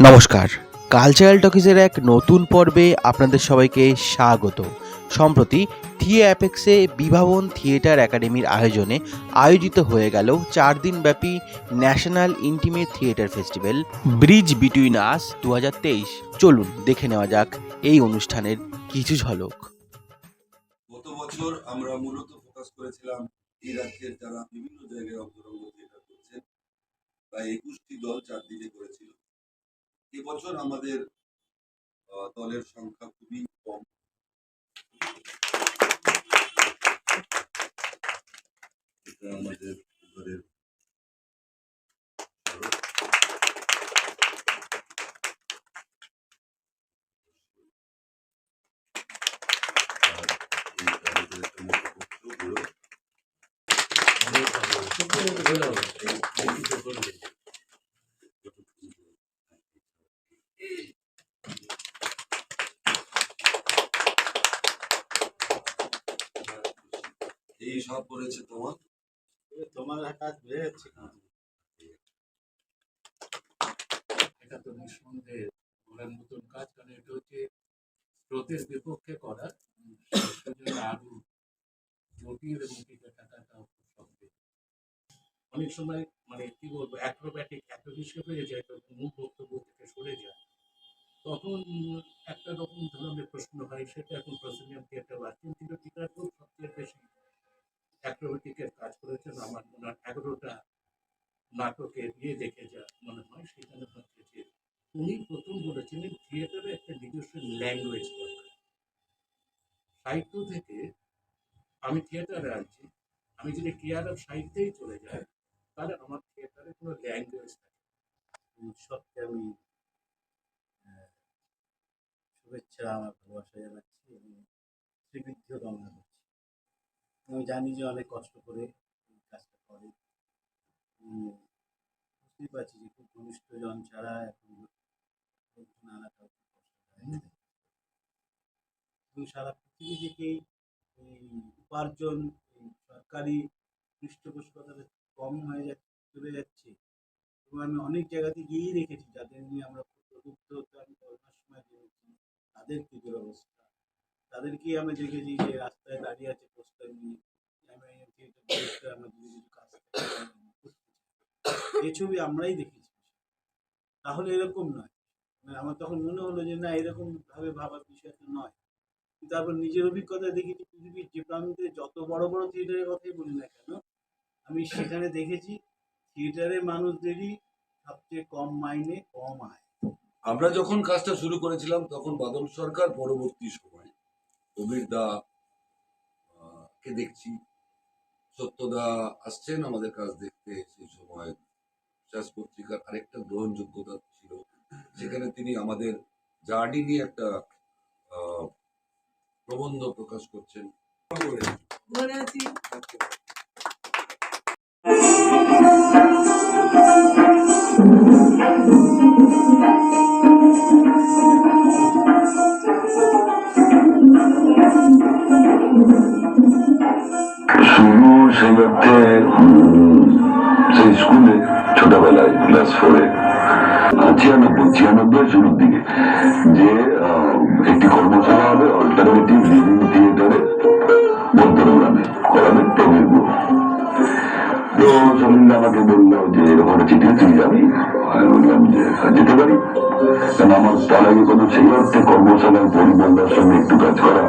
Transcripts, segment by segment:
নমস্কার, কালচারাল টকিজের এক নতুন পর্বে আপনাদের সবাইকে স্বাগত। সম্প্রতি থিয়ে অ্যাপেক্সে বিভাবন থিয়েটার একাডেমির আয়োজনে আয়োজিত হয়ে গেল 4 দিনব্যাপী national intimate theatre festival bridge between us 2023। চলুন দেখে নেওয়া যাক এই অনুষ্ঠানের কিছু ঝলক। গত বছর আমরা মূলত ফোকাস করেছিলাম এই রাজ্যের যারা বিভিন্ন জায়গায় অন্তরঙ্গ থিয়েটার করছেন, প্রায় 21টি দল 4 দিনে করেছিল। এবছর আমাদের দলের সংখ্যা খুবই কম। এটা আমাদের দলের এই সব করেছে তোমার কাজ বেড়ে যাচ্ছে। এটা তো নিঃসন্দেহে বলার মতন কাজ, কারণ এটা হচ্ছে স্রোতের বিপক্ষে করা, আরো জটিল এবং টিকে থাকাটাও খুব শক্ত। অনেক সময় মানে কি বলবো, অ্যাক্রোব্যাটিক এত হিসেবে যায়, তখন মূল বক্তব্য থেকে সরে যায়, তখন একটা রকম ধরনের প্রশ্ন হয়। সেটা এখন প্রসিডিয়াম থিয়েটার ওয়ার্কিং থিয়েটার খুব সবচেয়ে বেশি অ্যাক্রোব্যাটিকের কাজ করেছেন। আমার মনে হয় 11টা নাটকে দিয়ে দেখে যা মনে হয়, সেখানে হচ্ছে যে উনি প্রথম বলেছিলেন থিয়েটারে একটা নিজস্ব ল্যাঙ্গুয়েজ দরকার। সাহিত্য থেকে আমি থিয়েটারে আনছি, আমি যদি কেয়ার অফ সাহিত্যেই চলে যাই, তাহলে আমার থিয়েটারে কোনো ল্যাঙ্গুয়েজ থাকে। সবকে আমি শুভেচ্ছা, আমার ভালোবাসা জানাচ্ছি এবং শ্রীবৃদ্ধিও কামনা করছি। আমি জানি যে অনেক কষ্ট করে এই কাজটা করে, বুঝতেই পারছি যে খুব ঘনিষ্ঠজন ছাড়া এখন আনাটা এবং সারা পৃথিবী থেকেই উপার্জন সরকারি পৃষ্ঠপোষকতা কম হয়ে চলে যাচ্ছে। এবং আমি অনেক জায়গাতে গিয়েই দেখেছি যাদের নিয়ে আমরা প্রবুদ্ধ হতে আমি করোনার সময় দেখেছি তাদের কি দুরবস্থা। তাদেরকেই আমি দেখেছি যে রাস্তায় দাঁড়িয়ে আছে পোস্টার নিয়ে, আমরা কিছু কাজ এই ছবি আমরাই দেখেছি। তাহলে এরকম নয়, মানে আমার তখন মনে হলো যে না, এরকম ভাবে ভাবার বিষয় তো নয়। তারপর নিজের অভিজ্ঞতা দেখেছি পৃথিবীর যে প্রান্তে যত বড় বড় থিয়েটারের কথাই বলি না কেন, আমি সেখানে দেখেছি থিয়েটারের মানুষদেরই সবচেয়ে কম মাইনে কম আয়। আমরা যখন কাজটা শুরু করেছিলাম তখন বাদল সরকার, পরবর্তী সময় কবির দা কে দেখছি, সত্যদা আসছেন আমাদের কাজ দেখতে। সেই সময় শ্বাস পত্রিকার আরেকটা গ্রহণযোগ্যতা ছিল, সেখানে তিনি আমাদের জার্নি নিয়ে একটা প্রবন্ধ প্রকাশ করছেন। শুরু সেই অর্থে সেই স্কুলে ছোটবেলায় ক্লাস 4-এ 96 শুরুর দিকে যে একটি কর্মশালা হবে অল্টারনেটিভ লিভিং থিয়েটারে মধ্যগ্রামে করাবেন প্রবীর গুহ। তো সলিল আমাকে বললো যে এরকম চিঠি তুই যাবি? আমি বললাম যে যেতে পারি, কারণ আমার তার আগে কোনো সেই অর্থে কর্মশালার পরিমণ্ডলের সঙ্গে একটু কাজ করা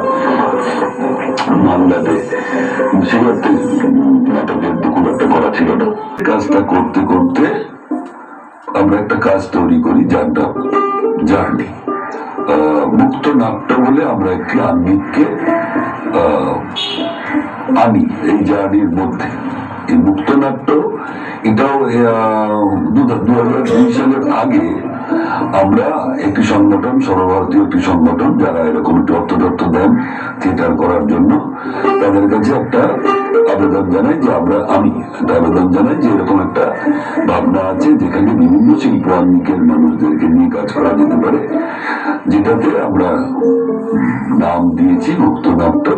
বাংলাতে সেই অর্থে নাটকের খুব একটা করা ছিল না। কাজটা করতে করতে আমরা একটা কাজ তৈরি করি যার নাম জার্নি। মুক্ত নাট্য বলে আমরা একটি আঙ্গিককে আনি এই জার্নির মধ্যে। এই মুক্ত নাট্য এটাও 2002 সালের আগে আমরা একটি সংগঠন, সর্বভারতীয় একটি সংগঠন, যারা এরকম একটি অর্থ দেন থিয়েটার করার জন্য, তাদের কাছে একটা আবেদন জানাই যে আবেদন জানাই যে এরকম একটা ভাবনা আছে যেখানে বিভিন্ন শিল্প আঙ্গিকের মানুষদেরকে নিয়ে কাজ করা যেতে পারে, যেটাতে আমরা নাম দিয়েছি মুক্ত নাট্য।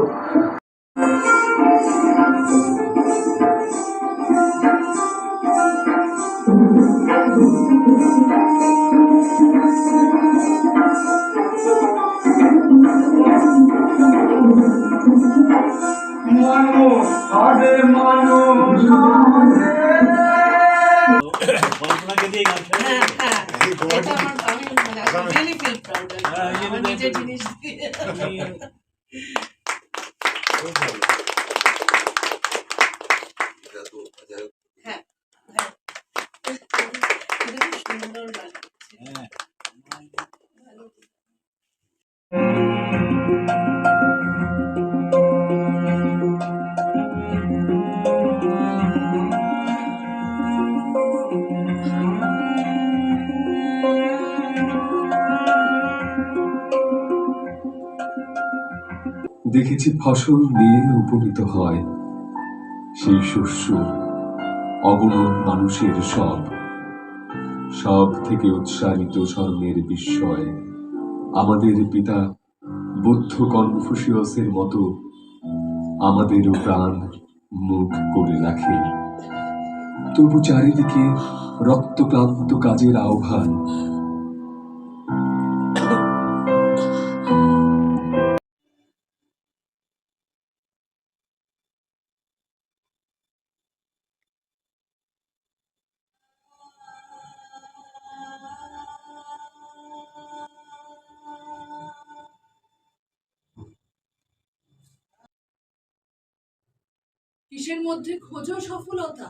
কল্পনাকে দিয়ে গান শোনা। হ্যাঁ, হ্যাঁ, এটা আমি really feel proud আমার নিজের জিনিস দিয়ে। এটা তো যাই হোক, হ্যাঁ, হ্যাঁ। এটা খুব সুন্দর গান। হ্যাঁ। ভালো। দেখেছি ফসল নিয়ে উপনীত হয় সেই শস্য, অগণন মানুষের সব থেকে উৎসারিত স্মরণের বিস্ময়। আমাদের পিতা বুদ্ধ কনফুসিয়াসের মতো আমাদেরও প্রাণ মুখ করে রাখে। তবু চারিদিকে রক্তক্লান্ত কাজের আহ্বান। কিসের মধ্যে খোঁজো সফলতা?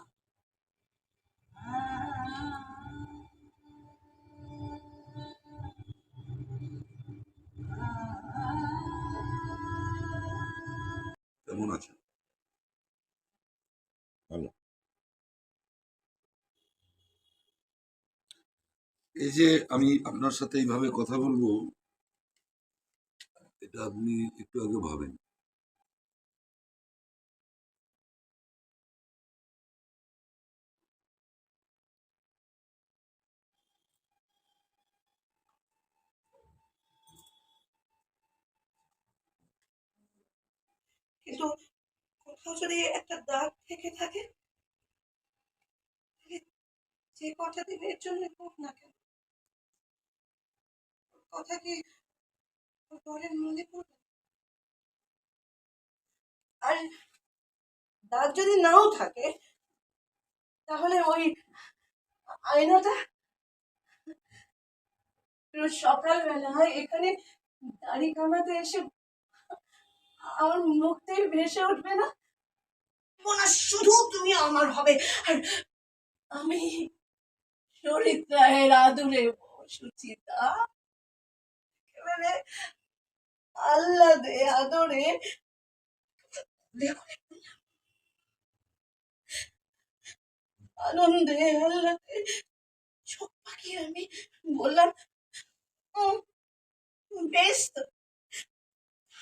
কেমন আছেন? ভালো। এই যে আমি আপনার সাথে এইভাবে কথা বলবো, এটা আপনি একটু আগে ভাবেন। কিন্তু কোথাও যদি একটা দাগ থেকে থাকে, যে কটা দিনের জন্য হোক না কেন, কথা কি বলেন মনে পড়বে? আর দাগ যদি নাও থাকে, তাহলে ওই আয়নাটা রোজ সকালবেলা এখানে দাড়ি কামাতে এসে আমার মুখটাই ভেসে উঠবে না? মনে শুধু তুমি আমার হবে, আর আমি শরীর রায়ের আদুরে সুচিতা, একেবারে আল্লাদে আদরে আনন্দে আল্লাদে চোখ পাকিয়ে আমি বললাম, বেশ তো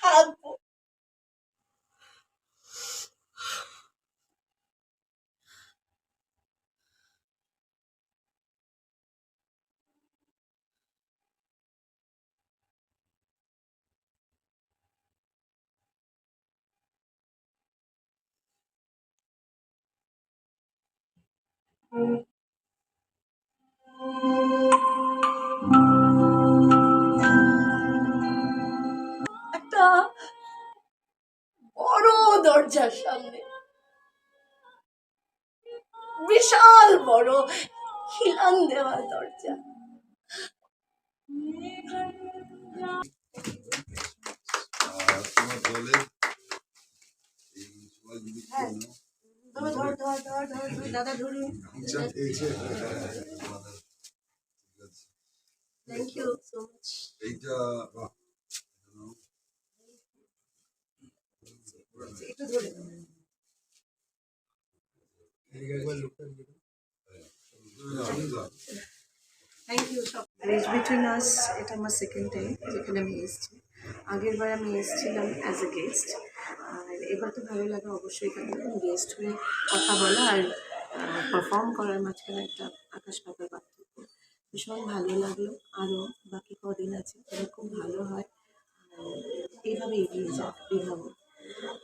থাকবো। একটা বড় দরজার সামনে, বিশাল বড় খিলান দেওয়া দরজা। তোমার দলের এই সবাই যদি হ্যাঁ, তবে ধর ধর ধর ধর ধর, দাদা ধরুন। গামছা পেয়েছে, আমাদের ঠিক আছে। Thank you so much. এইটা বাহ, একটু ধরে thank you. Rage between us এটা আমার সেকেন্ড টাইম যেখানে আমি এসেছি। আগের বার আমি এসেছিলাম অ্যাজ এ গেস্ট, আর এবার তো ভালো লাগে অবশ্যই, কারণ গেস্ট হয়ে কথা বলা আর পারফর্ম করার মাঝখানে একটা আকাশ পাতার পার্থক্য। ভীষণ ভালো লাগলো। আরও বাকি কদিন আছে তবে খুব ভালো হয়, আর এইভাবে এগিয়ে যাক বিভাবন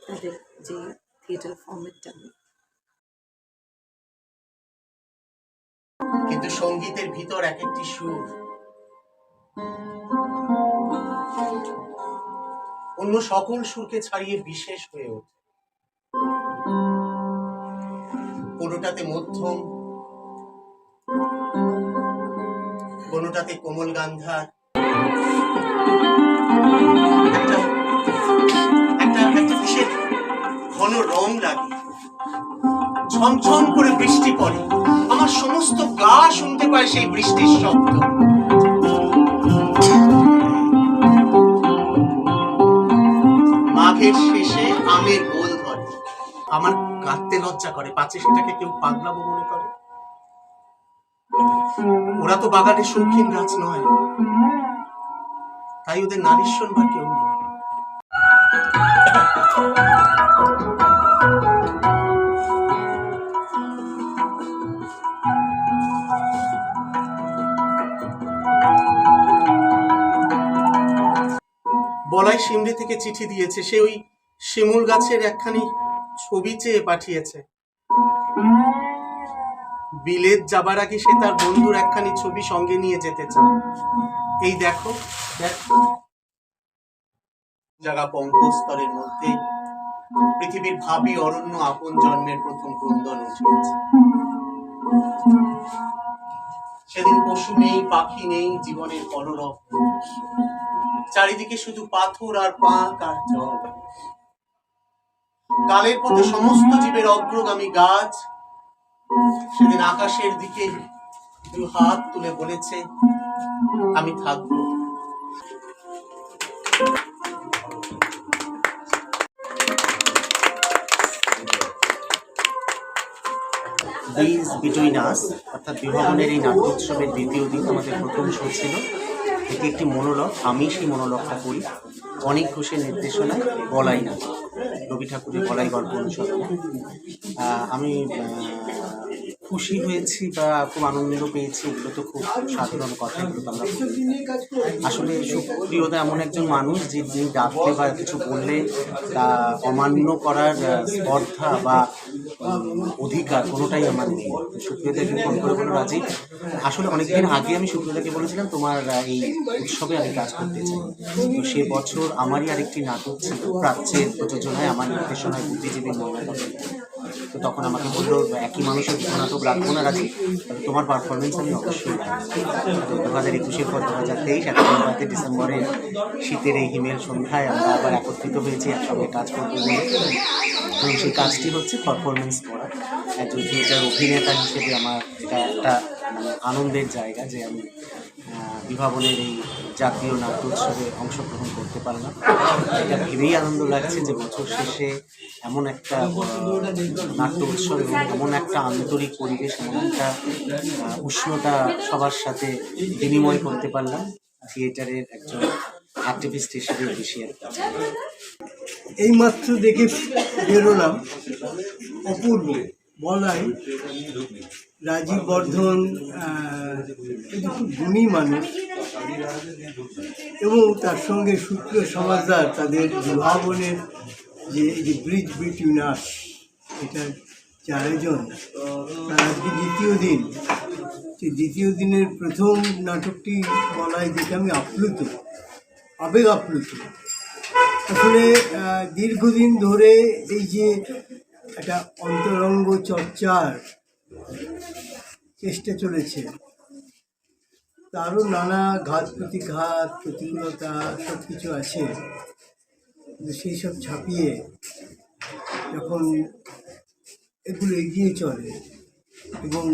তাদের যে থিয়েটার ফর্মেটটা। কিন্তু সঙ্গীতের ভিতর এক একটি সুর অন্য সকল সুরকে ছাড়িয়ে বিশেষ হয়ে ওঠে। কোনোটাতে মধ্যম, কোনোটাতে কোমল গান্ধার, একটা একটা একটা কিসের ঘন রং লাগে। ঝমঝম করে বৃষ্টি পড়ে, আমার সমস্ত গা শুনতে পায় সেই বৃষ্টির শব্দ। মাঘের শেষে আমের গোল ধরে, আমার কাঁদতে লজ্জা করে, পাছে সেটাকে কেউ পাগলাবো মনে করে। ওরা তো বাগানের শৌখিন গাছ নয়, তাই ওদের নালিশ শোনবার কেউ নেই। বলাই সিমড়ি থেকে চিঠি দিয়েছে, সে ওই শিমুল গাছের একখানি ছবি চেয়ে পাঠিয়েছে। বিলেত যাবার আগে সে তার বন্ধুর একখানি ছবি সঙ্গে নিয়ে যেতে চায়। এই দেখো দেখো, জায়গা পঙ্কস্তরের মধ্যে পৃথিবীর ভাবি অরণ্য আপন জন্মের প্রথম ক্রন্দন উঠেছে। সেদিন পশু নেই, পাখি নেই, জীবনের কলরব, চারিদিকে শুধু পাথর আর পাক আর জল। কালের পথে সমস্ত জীবের অগ্রগামী গাছ সেদিন আকাশের দিকে দু হাত তুলে বলেছে, আমি থাকবো। Days Between Us অর্থাৎ বিভাবনের এই নাট্যোৎসবের দ্বিতীয় দিন আমাদের প্রথম শো ছিল। এটি একটি মনোলগ, আমি সেই মনোলগটা করি অনেক ঘোষের নির্দেশনায়, বলাই না রবি ঠাকুরের বলাই গল্প অনুসরণ। আমি খুশি হয়েছি বা খুব আনন্দ পেয়েছি, এগুলো তো খুব সাধারণ কথা, এগুলো তো আমরা আসলে সুপ্রিয়দা এমন একজন মানুষ যে যিনি ডাকলে বা কিছু বললে তা অমান্য করার স্পর্ধা বা অধিকার কোনোটাই আমার নেই। সুপ্রিয়দাকে ফোন করে বলো, রাজীব আসলে অনেকদিন আগে আমি সুপ্রিয়দাকে বলেছিলাম তোমার এই উৎসবে আমি কাজ করতে চাই। তো সে বছর আমারই আরেকটি নাটক ছিল প্রাচ্যের প্রযোজনায়, আমার নির্দেশনায় বুদ্ধিজীবী ময়নাতদন্ত। তো তখন আমাকে বললো একই মানুষের দুটো নাটক রাখবো না রাজি, তোমার পারফরমেন্স আমি অবশ্যই রাখবো। তো 2021-এর পর 2023 একটা ডিসেম্বরের শীতের এই হিমেল সন্ধ্যায় আমরা আবার একত্রিত হয়েছি একসঙ্গে কাজ করতে বলে। এবং সেই কাজটি হচ্ছে পারফরমেন্স করা। একজন থিয়েটার অভিনেতা হিসেবে আমার এটা একটা আনন্দের জায়গা যে আমি বিভাবনের এই জাতীয় নাট্যোৎসবে অংশগ্রহণ করতে পারলাম। এটা ভেবেই আনন্দ লাগছে যে বছর শেষে এমন একটা নাট্য উৎসব এবং এমন একটা আন্তরিক পরিবেশ, এমন একটা উষ্ণতা সবার সাথে বিনিময় করতে পারলাম থিয়েটারের একজন অ্যাক্টিভিস্ট হিসেবে বেশি আর কি। এইমাত্র দেখে বেরোলাম, অপূর্ব বলাই, রাজীব বর্ধন খুব গুণী মানুষ, এবং তার সঙ্গে সুপ্রিয় সমাজদার তাদের বিভাবনের যে ব্রিজ বিটুইন আস, এটার যে আয়োজন, তার আজকে দ্বিতীয় দিন। সেই দ্বিতীয় দিনের প্রথম নাটকটি বলাই দেখে আমি আপ্লুত, আবেগ আপ্লুত। আসলে দীর্ঘদিন ধরে এই যে একটা অন্তরঙ্গ চর্চার চেষ্টা চলেছে, তারও নানা ঘাত প্রতিঘাত, প্রতিকূলতা সব কিছু আছে, সেই সব ছাপিয়ে যখন এগুলো এগিয়ে চলে এবং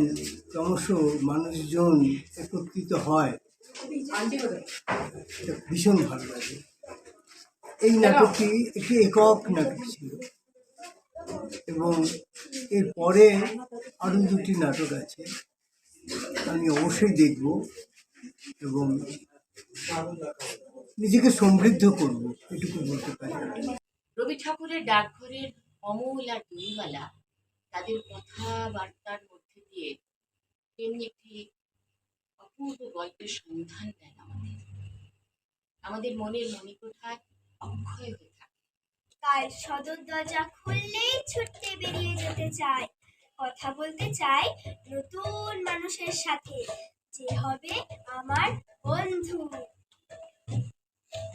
ক্রমশ মানুষজন একত্রিত হয়, ভীষণ ভালো লাগে। এই নাটকটি একটি একক নাটক ছিল এবং এরপরে আরও দুটি নাটক আছে, আমি অবশ্যই দেখব এবং নিজেকে সমৃদ্ধ করব, এটুকু বলতে পারি। রবি ঠাকুরের ডাকঘরের অমূল আর দুইওয়ালা তাদের কথাবার্তার মধ্যে দিয়ে তেমনি একটি অপূর্ব গল্পের সন্ধান দেন আমাদের মনের মণিকোঠায় অক্ষয় হয়ে থাকে। কাল সদর দরজা খুললেই ছুটতে বেরিয়ে যেতে চায়, কথা বলতে চাই নতুন মানুষের সাথে, যে হবে আমার বন্ধু।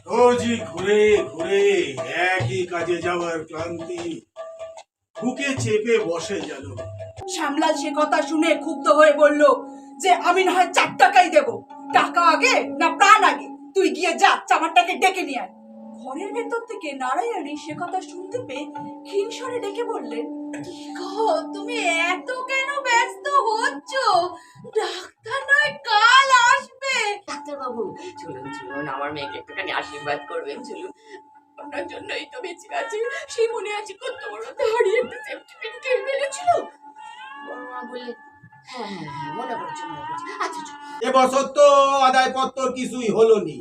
রোজই ঘুরে ঘুরে একই কাজে যাওয়ার ক্লান্তি বুকে চেপে বসে যেন। শ্যামলাল সে কথা শুনে ক্ষুব্ধ হয়ে বলল যে আমি না হয় 4 টাকাই দেব, টাকা আগে না প্রাণ আগে, তুই গিয়ে যা চামারটাকে ডেকে নিয়ে আয়। ঘরের ভেতর থেকে নারায়ণী সে কথা শুনতে পেয়ে ক্ষীণ স্বরে ডেকে বললেন, কি গো তুমি এত কেন ব্যস্ত হচ্ছ? ডাক্তার নয় কাল আসবে। ডাক্তারবাবু চলুন চলুন, আমার মেয়েকে একটুখানি আশীর্বাদ করবেন, চলুন। আপনার জন্যই তো বেঁচে আছে। সেই মনে আছে কত বড় দাঁড়িয়ে একটা সেফটি পিন টের ফেলেছিল। বড় মা বললেন, হ্যাঁ হ্যাঁ হ্যাঁ মনে পড়ছে মনে পড়ছে, আচ্ছা চল। এবছর তো আদায়পত্র কিছুই হলো নি।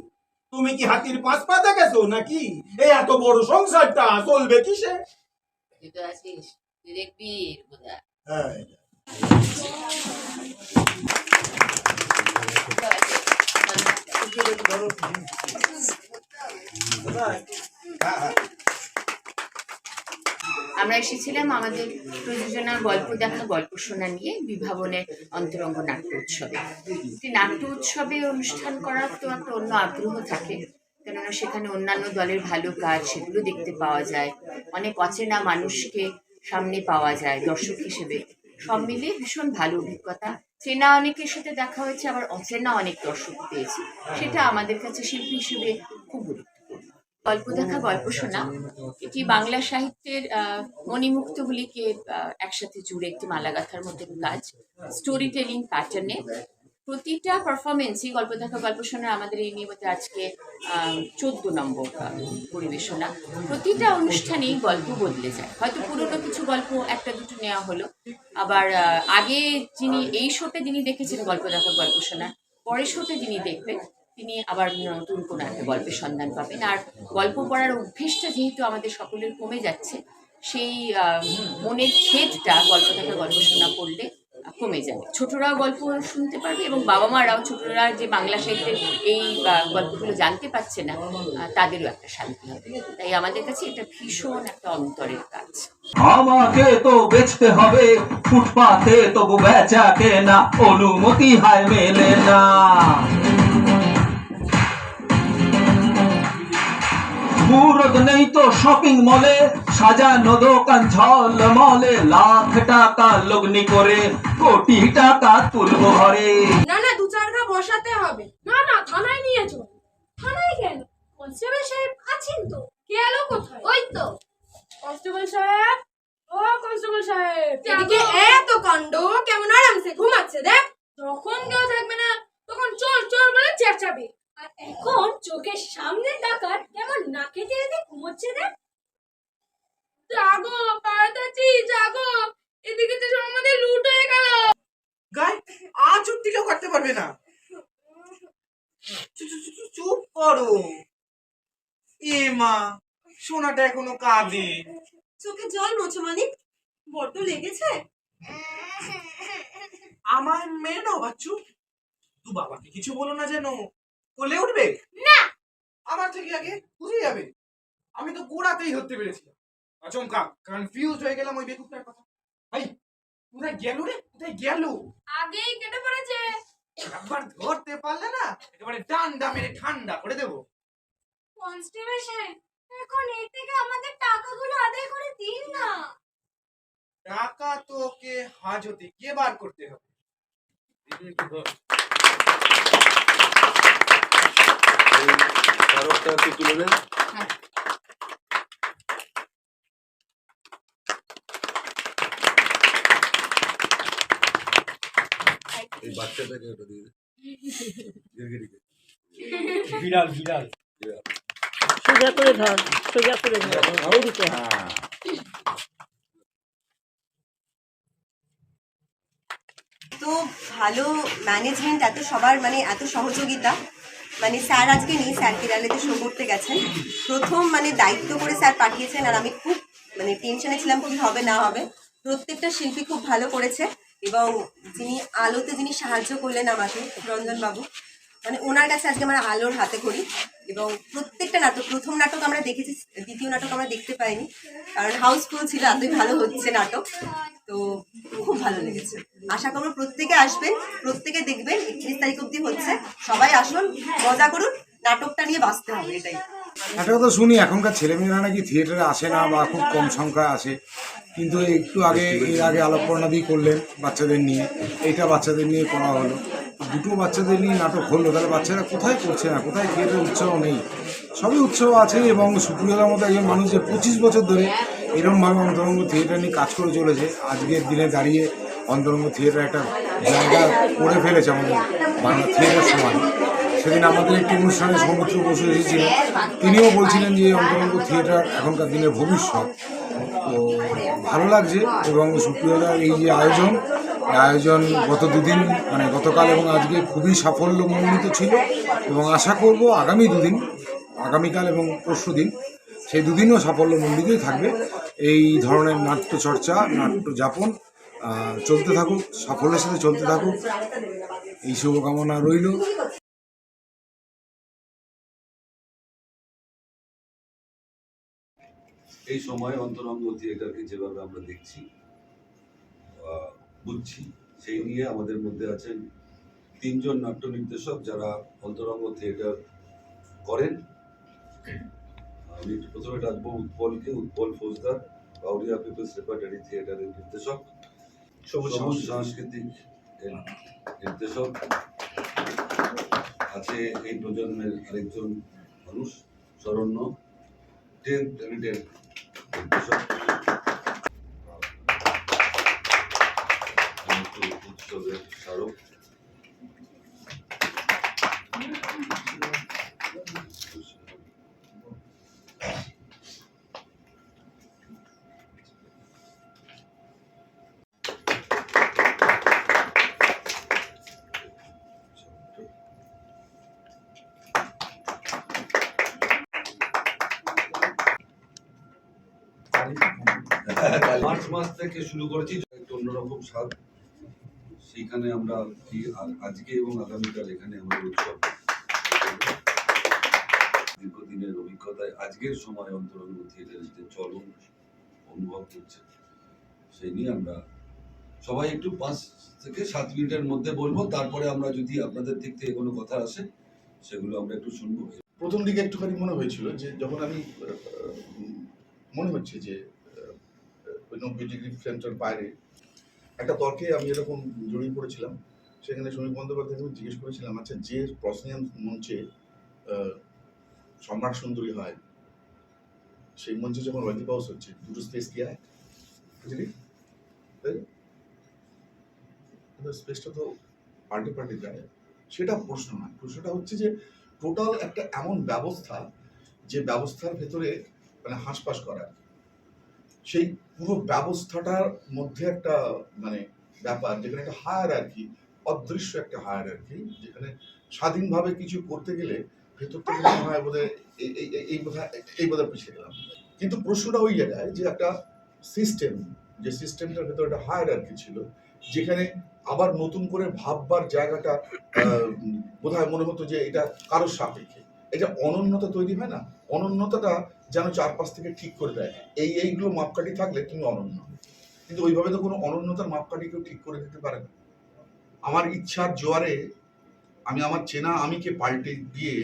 তুমি কি হাতির 5 পা দেখেছো নাকি? এই এত বড় সংসারটা চলবে কিসে? তুই তো আছিস, তুই দেখবি বোধা। হ্যাঁ, আমরা এসেছিলাম আমাদের প্রযোজনা গল্প দেখা গল্প শোনা নিয়ে বিভাবনের অন্তরঙ্গ নাট্য উৎসবে। একটি নাট্য উৎসবে অনুষ্ঠান করার তো একটা অন্য আগ্রহ থাকে, কেননা সেখানে অন্যান্য দলের ভালো কাজ সেগুলো দেখতে পাওয়া যায়, অনেক অচেনা মানুষকে সামনে পাওয়া যায় দর্শক হিসেবে। সব মিলিয়ে ভীষণ ভালো অভিজ্ঞতা। চেনা অনেকের সাথে দেখা হয়েছে, আবার অচেনা অনেক দর্শক পেয়েছি, সেটা আমাদের কাছে শিল্পী হিসেবে খুব গুরুত্বপূর্ণ। গল্প দেখা গল্প শোনা এটি বাংলা সাহিত্যের মণিমুক্তগুলিকে একসাথে জুড়ে একটি মালাগাথার মধ্যে কাজ, স্টোরি টেলিং প্যাটার্নে। প্রতিটা পারফরমেন্সই গল্প দেখা গল্প শোনা আমাদের এই নিয়মিত আজকে 14 নম্বর পরিবেশনা। প্রতিটা অনুষ্ঠানেই গল্প বদলে যায়, হয়তো পুরনো কিছু গল্প একটা দুটো নেওয়া হলো, আবার আগে যিনি এই শোতে যিনি দেখেছেন গল্প দেখা গল্প শোনা, পরের শোতে যিনি দেখবেন তিনি আবার নতুন কোনো একটা গল্পের সন্ধান পাবেন। আর গল্প পড়ার অভ্যেসটা যেহেতু আমাদের সকলের কমে যাচ্ছে, সেই মনের ক্ষেতটা গল্প দেখা গল্প শোনা পড়লে কমে যাবে। ছোটরাও গল্প শুনতে পারবে এবং বাবা মারাও ছোটরা যে বাংলা সাহিত্যের এই গল্পগুলো জানতে পারছে না তাদেরও একটা শান্তি হবে। তাই আমাদের কাছে এটা ভীষণ একটা অন্তরের কাজ। আমাকে তো বেচতে হবে ফুটপাতে, তবু বেচা কেনা অনুমতি হয় মেলে না। মুরদ নেই তো শপিং মলে, সাজানো দোকান ঝলমলে, লাখ টাকা লগ্নি করে কোটি টাকা তুলবো ঘরে। না না 2-4 ঘা বসাতে হবে। না না থানায় নিয়ে চল। থানায় কেন? কনস্টেবল সাহেব আছেন তো। গেল কোথায়? ওই তো কনস্টেবল সাহেব। ও কনস্টেবল সাহেব, এদিকে এত কাণ্ড, কেমন আরামসে ঘুমাচ্ছে দেখ। যখন কেউ থাকবে না তখন চোর চোর বলে চেঁচাবে, আর এখন চোখের সামনে ডাকাত কেমন নাকে টেনে ঘুমোচ্ছে দেখ। জাগো পাড়াতাছি জাগো, এদিকে তো সব আমাদের লুট হয়ে গেল। গাই আজ চুপ কেউ করতে পারবে না। চুপ করো। এ মা, সোনাটা এখনো কাঁদে। চোখে জল মোছো মানিক, বড্ড লেগেছে। আমার মেয়ে না বাচ্চু, তুই বাবাকে কিছু বলো না যেন কোলে উঠবে না। আমার থেকে আগে বুঝে যাবে। আমি তো গোড়াতেই ধরতে পেরেছিলাম, আচমকা কনফিউজ হয়ে গেলাম ওই বেকুবটার কথা। ভাই কোথায় গেল রে, কোথায় গেল? আগেই কেটে পড়েছে। একবার ধরতে পারলে না একেবারে ডান্ডা মেরে ঠান্ডা করে দেবো। কনস্টেবল সাহেব, এখন এর থেকে আমাদের টাকাগুলো আদায় করে দিন না। টাকা তোকে হাজতে গিয়ে বার করতে হবে। তুলে দেন। এই বাচ্চাটাকে ওটা দিয়ে বিড়াল বিড়াল সোজা করে ধর, সোজা করে ধর, এদিকে। তো ভালো ম্যানেজমেন্ট, এত সবার মানে এত সহযোগিতা, মানে স্যার আজকে নেই, স্যার কেরালাতে শো করতে গেছেন। প্রথম মানে দায়িত্ব করে স্যার পাঠিয়েছেন, আর আমি খুব মানে টেনশনে ছিলাম কি হবে না হবে। প্রত্যেকটা শিল্পী খুব ভালো করেছে, এবং যিনি আলোতে যিনি সাহায্য করলেন আমাকে, রঞ্জনবাবু, মানে ওনার কাছে আজকে আমার আলোর হাতে করি। এবং প্রত্যেকটা নাটক, প্রথম নাটক আমরা দেখেছি, দ্বিতীয় নাটক আমরা দেখতে পাইনি কারণ হাউসফুল ছিল, এতই ভালো হচ্ছে নাটক। তো খুব ভালো লেগেছে। আশা করবো প্রত্যেকে আসবেন, প্রত্যেকে দেখবেন। 31 তারিখ অবধি হচ্ছে, সবাই আসুন, মজা করুন, নাটকটা নিয়ে বাঁচতে হবে, এটাই। একটা কথা শুনি এখনকার ছেলেমেয়েরা নাকি থিয়েটারে আসে না বা খুব কম সংখ্যায় আসে, কিন্তু একটু আগে এর আগে আলাপনাদি করলেন বাচ্চাদের নিয়ে, এইটা বাচ্চাদের নিয়ে করা হলো, দুটো বাচ্চাদের নিয়ে নাটক হলো, তাহলে বাচ্চারা কোথায় করছে না, কোথায় থিয়েটারের উৎসাহ নেই? সবই উৎসাহ আছে। এবং সুপ্রিয়তার মতো একজন মানুষ যে 25 বছর ধরে এরকমভাবে অন্তরঙ্গ থিয়েটার নিয়ে কাজ করে চলেছে, আজকের দিনে দাঁড়িয়ে অন্তরঙ্গ থিয়েটার একটা জায়গা করে ফেলেছে আমাদের বাংলা থিয়েটার সমাজ। সেদিন আমাদের একটি অনুষ্ঠানে সৌমিত্র বসু এসেছিলেন, তিনিও বলছিলেন যে অন্তরঙ্গ থিয়েটার এখনকার দিনের ভবিষ্যৎ। তো ভালো লাগছে। এবং সুপ্রিয়তার এই যে আয়োজন গত দুদিন মানে গতকাল এবং আজকে খুবই সাফল্যমণ্ডিত ছিল, এবং আশা করব আগামী দুদিন, আগামীকাল এবং পরশু দিন, সেই দুদিনও সাফল্যমণ্ডিতই থাকবে। এই ধরনের নাট্যচর্চা, নাট্যযাপন চলতে থাকুক, সাফল্যের সাথে চলতে থাকুক, এই শুভকামনা রইল। এই সময় অন্তরঙ্গ থিয়েটারকে যেভাবে আমরা দেখছি, বুঝছি, সেই নিয়ে আমাদের মধ্যে আছেন 3 জন নাট্য নির্দেশক যারা অন্তরঙ্গ থিয়েটার করেন। আমি প্রথমে ডাকবো উৎপলকে, উৎপল ফৌজদার, বাউরিয়া পিপলস রেপার্টারি থিয়েটারের নির্দেশক, সবুজ সাংস্কৃতিক নির্দেশক। আছে এই প্রজন্মের আরেকজন মানুষ শরণ্য, 10th প্ল্যানেটের নির্দেশক, উৎসবের স্মারক। মার্চ মাস থেকে শুরু করেছি, একটা অন্যরকম স্বাদ। সেইখানে আমরা আজকে এবং আগামীকাল এখানে আমাদের উৎসব, দীর্ঘদিনের অভিজ্ঞতায় আজকের সময় অন্তরঙ্গ থিয়েটারের যে চলন অনুভব করছে, সেই নিয়ে আমরা সবাই একটু 5 থেকে 7 মিনিটের মধ্যে বলবো, তারপরে আমরা যদি আপনাদের দিক থেকে কোনো কথা আসে সেগুলো আমরা একটু শুনবো। প্রথম দিকে একটুখানি মনে হয়েছিল যে যখন আমি মনে হচ্ছে যে 90 ডিগ্রি সেন্টার বাইরে একটা তর্কে আমি এরকম জড়িয়ে পড়েছিলাম। সেখানে সমীপ বন্দ্যোপাধ্যায়কে আমি জিজ্ঞেস করেছিলাম, আচ্ছা যে প্রসনিয়ান মঞ্চে সম্রাট সুন্দরী হয়, সেই মঞ্চে যখন ওয়েদি পাউস হচ্ছে, দুটো স্পেস কি এক, বুঝলি? তাই স্পেসটা তো পাল্টে যায়। সেটা প্রশ্ন নয়, প্রশ্নটা হচ্ছে যে টোটাল একটা এমন ব্যবস্থা, যে ব্যবস্থার ভেতরে মানে হাঁসপাস করা, সেই পুরো ব্যবস্থাটার মধ্যে একটা মানে ব্যাপার, যেখানে একটা হায়ারার্কি, অদৃশ্য একটা হায়ারার্কি, যেখানে স্বাধীনভাবে কিছু করতে গেলে ভেতর থেকে মনে হয় বোধহয় এই বোধহয় পিছিয়ে গেলাম। কিন্তু প্রশ্নটা ওই জায়গায় যে একটা সিস্টেম, যে সিস্টেমটার ভেতরে একটা হায়ারার্কি ছিল, যেখানে আবার নতুন করে ভাববার জায়গাটা বোধহয় মনে হতো যে এটা কারোর সাপেক্ষে, এটা অনন্যতা তৈরি হয় না, অনন্যতাটা যেন চারপাশ থেকে ঠিক করে দেয়, এইগুলো মাপকাঠি থাকলে তুমি অনন্য। কিন্তু ওইভাবে তো কোনো অনন্যতার মাপকাঠি কেউ ঠিক করে দিতে পারে না। আমার ইচ্ছার জোয়ারে আমি আমার চেনা আমিকে পাল্টে দিয়ে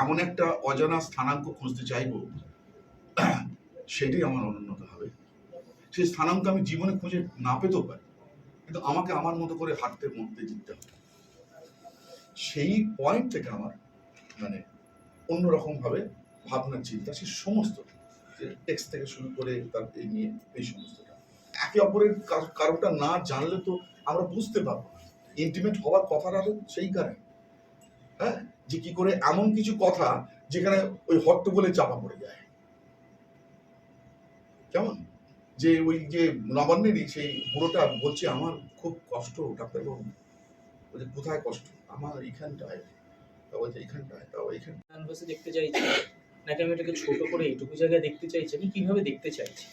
এমন একটা অজানা স্থানাঙ্ক খুঁজতে চাইবো, সেটাই আমার অনন্যতা হবে। সেই স্থানাঙ্ক আমি জীবনে খুঁজে না পেতেও পারি, কিন্তু আমাকে আমার মতো করে হাঁটতে মধ্যে জিততে হবে। সেই পয়েন্ট থেকে আমার মানে অন্যরকম ভাবে ভাবনা চিন্তা, সেই সমস্ত টেক্সট থেকে শুরু করে তার এই নিয়ে এই সমস্তটা একে অপরের কারোটা না জানলে তো আমরা বুঝতে পারবো না। ইন্টিমেট হওয়ার কথাটা সেই কারণে, হ্যাঁ, যে কি করে এমন কিছু কথা যেখানে ওই হট্টগোলে চাপা পড়ে যায়। কেমন যে ওই যে নবান্নেরই সেই বুড়োটা বলছে, আমার খুব কষ্ট ডাক্তারবাবু। বলছে কোথায় কষ্ট? আমার এইখানটায়, তা বলছে এইখানটায়, তাও এইখানে ক্যানভাসে দেখতে চাইছি নাকি আমি এটাকে ছোট করে এইটুকু জায়গায় দেখতে চাইছি? আমি কিভাবে দেখতে চাইছি?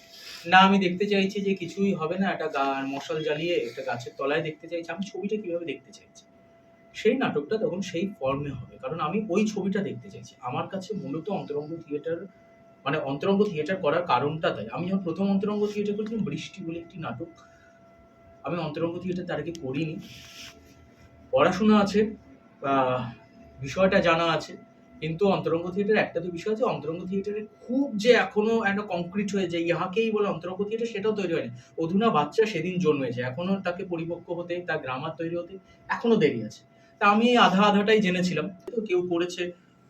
না আমি দেখতে চাইছি যে কিছুই হবে না, একটা মশাল জ্বালিয়ে একটা গাছের তলায় দেখতে চাইছি। আমি ছবিটা কিভাবে দেখতে চাইছি, সেই নাটকটা তখন সেই ফর্মে হবে, কারণ আমি ওই ছবিটা দেখতে চাইছি। আমার কাছে মূলত অন্তরঙ্গ থিয়েটার মানে অন্তরঙ্গ থিয়েটার করার কারণটা তাই। আমি যখন প্রথম অন্তরঙ্গ থিয়েটার করেছিলাম বৃষ্টি বলে একটি নাটক, আমি অন্তরঙ্গ থিয়েটার তার আগে করিনি। পড়াশোনা আছে, বিষয়টা জানা আছে, কিন্তু অন্তরঙ্গ থিয়েটার একটা তো বিষয় আছে, অন্তরঙ্গ থিয়েটারে খুব যে এখনো একটা কংক্রিট হয়ে যায় ইহাকেই বলে অন্তরঙ্গ থিয়েটার, সেটাও তৈরি হয়নি। অধুনা বাচ্চা সেদিন জন্মেছে, এখনো তাকে পরিপক্ক হতে, তার গ্রামার তৈরি হতে এখনো দেরি আছে। তা আমি এই আধাটাই জেনেছিলাম, তো কেউ করেছে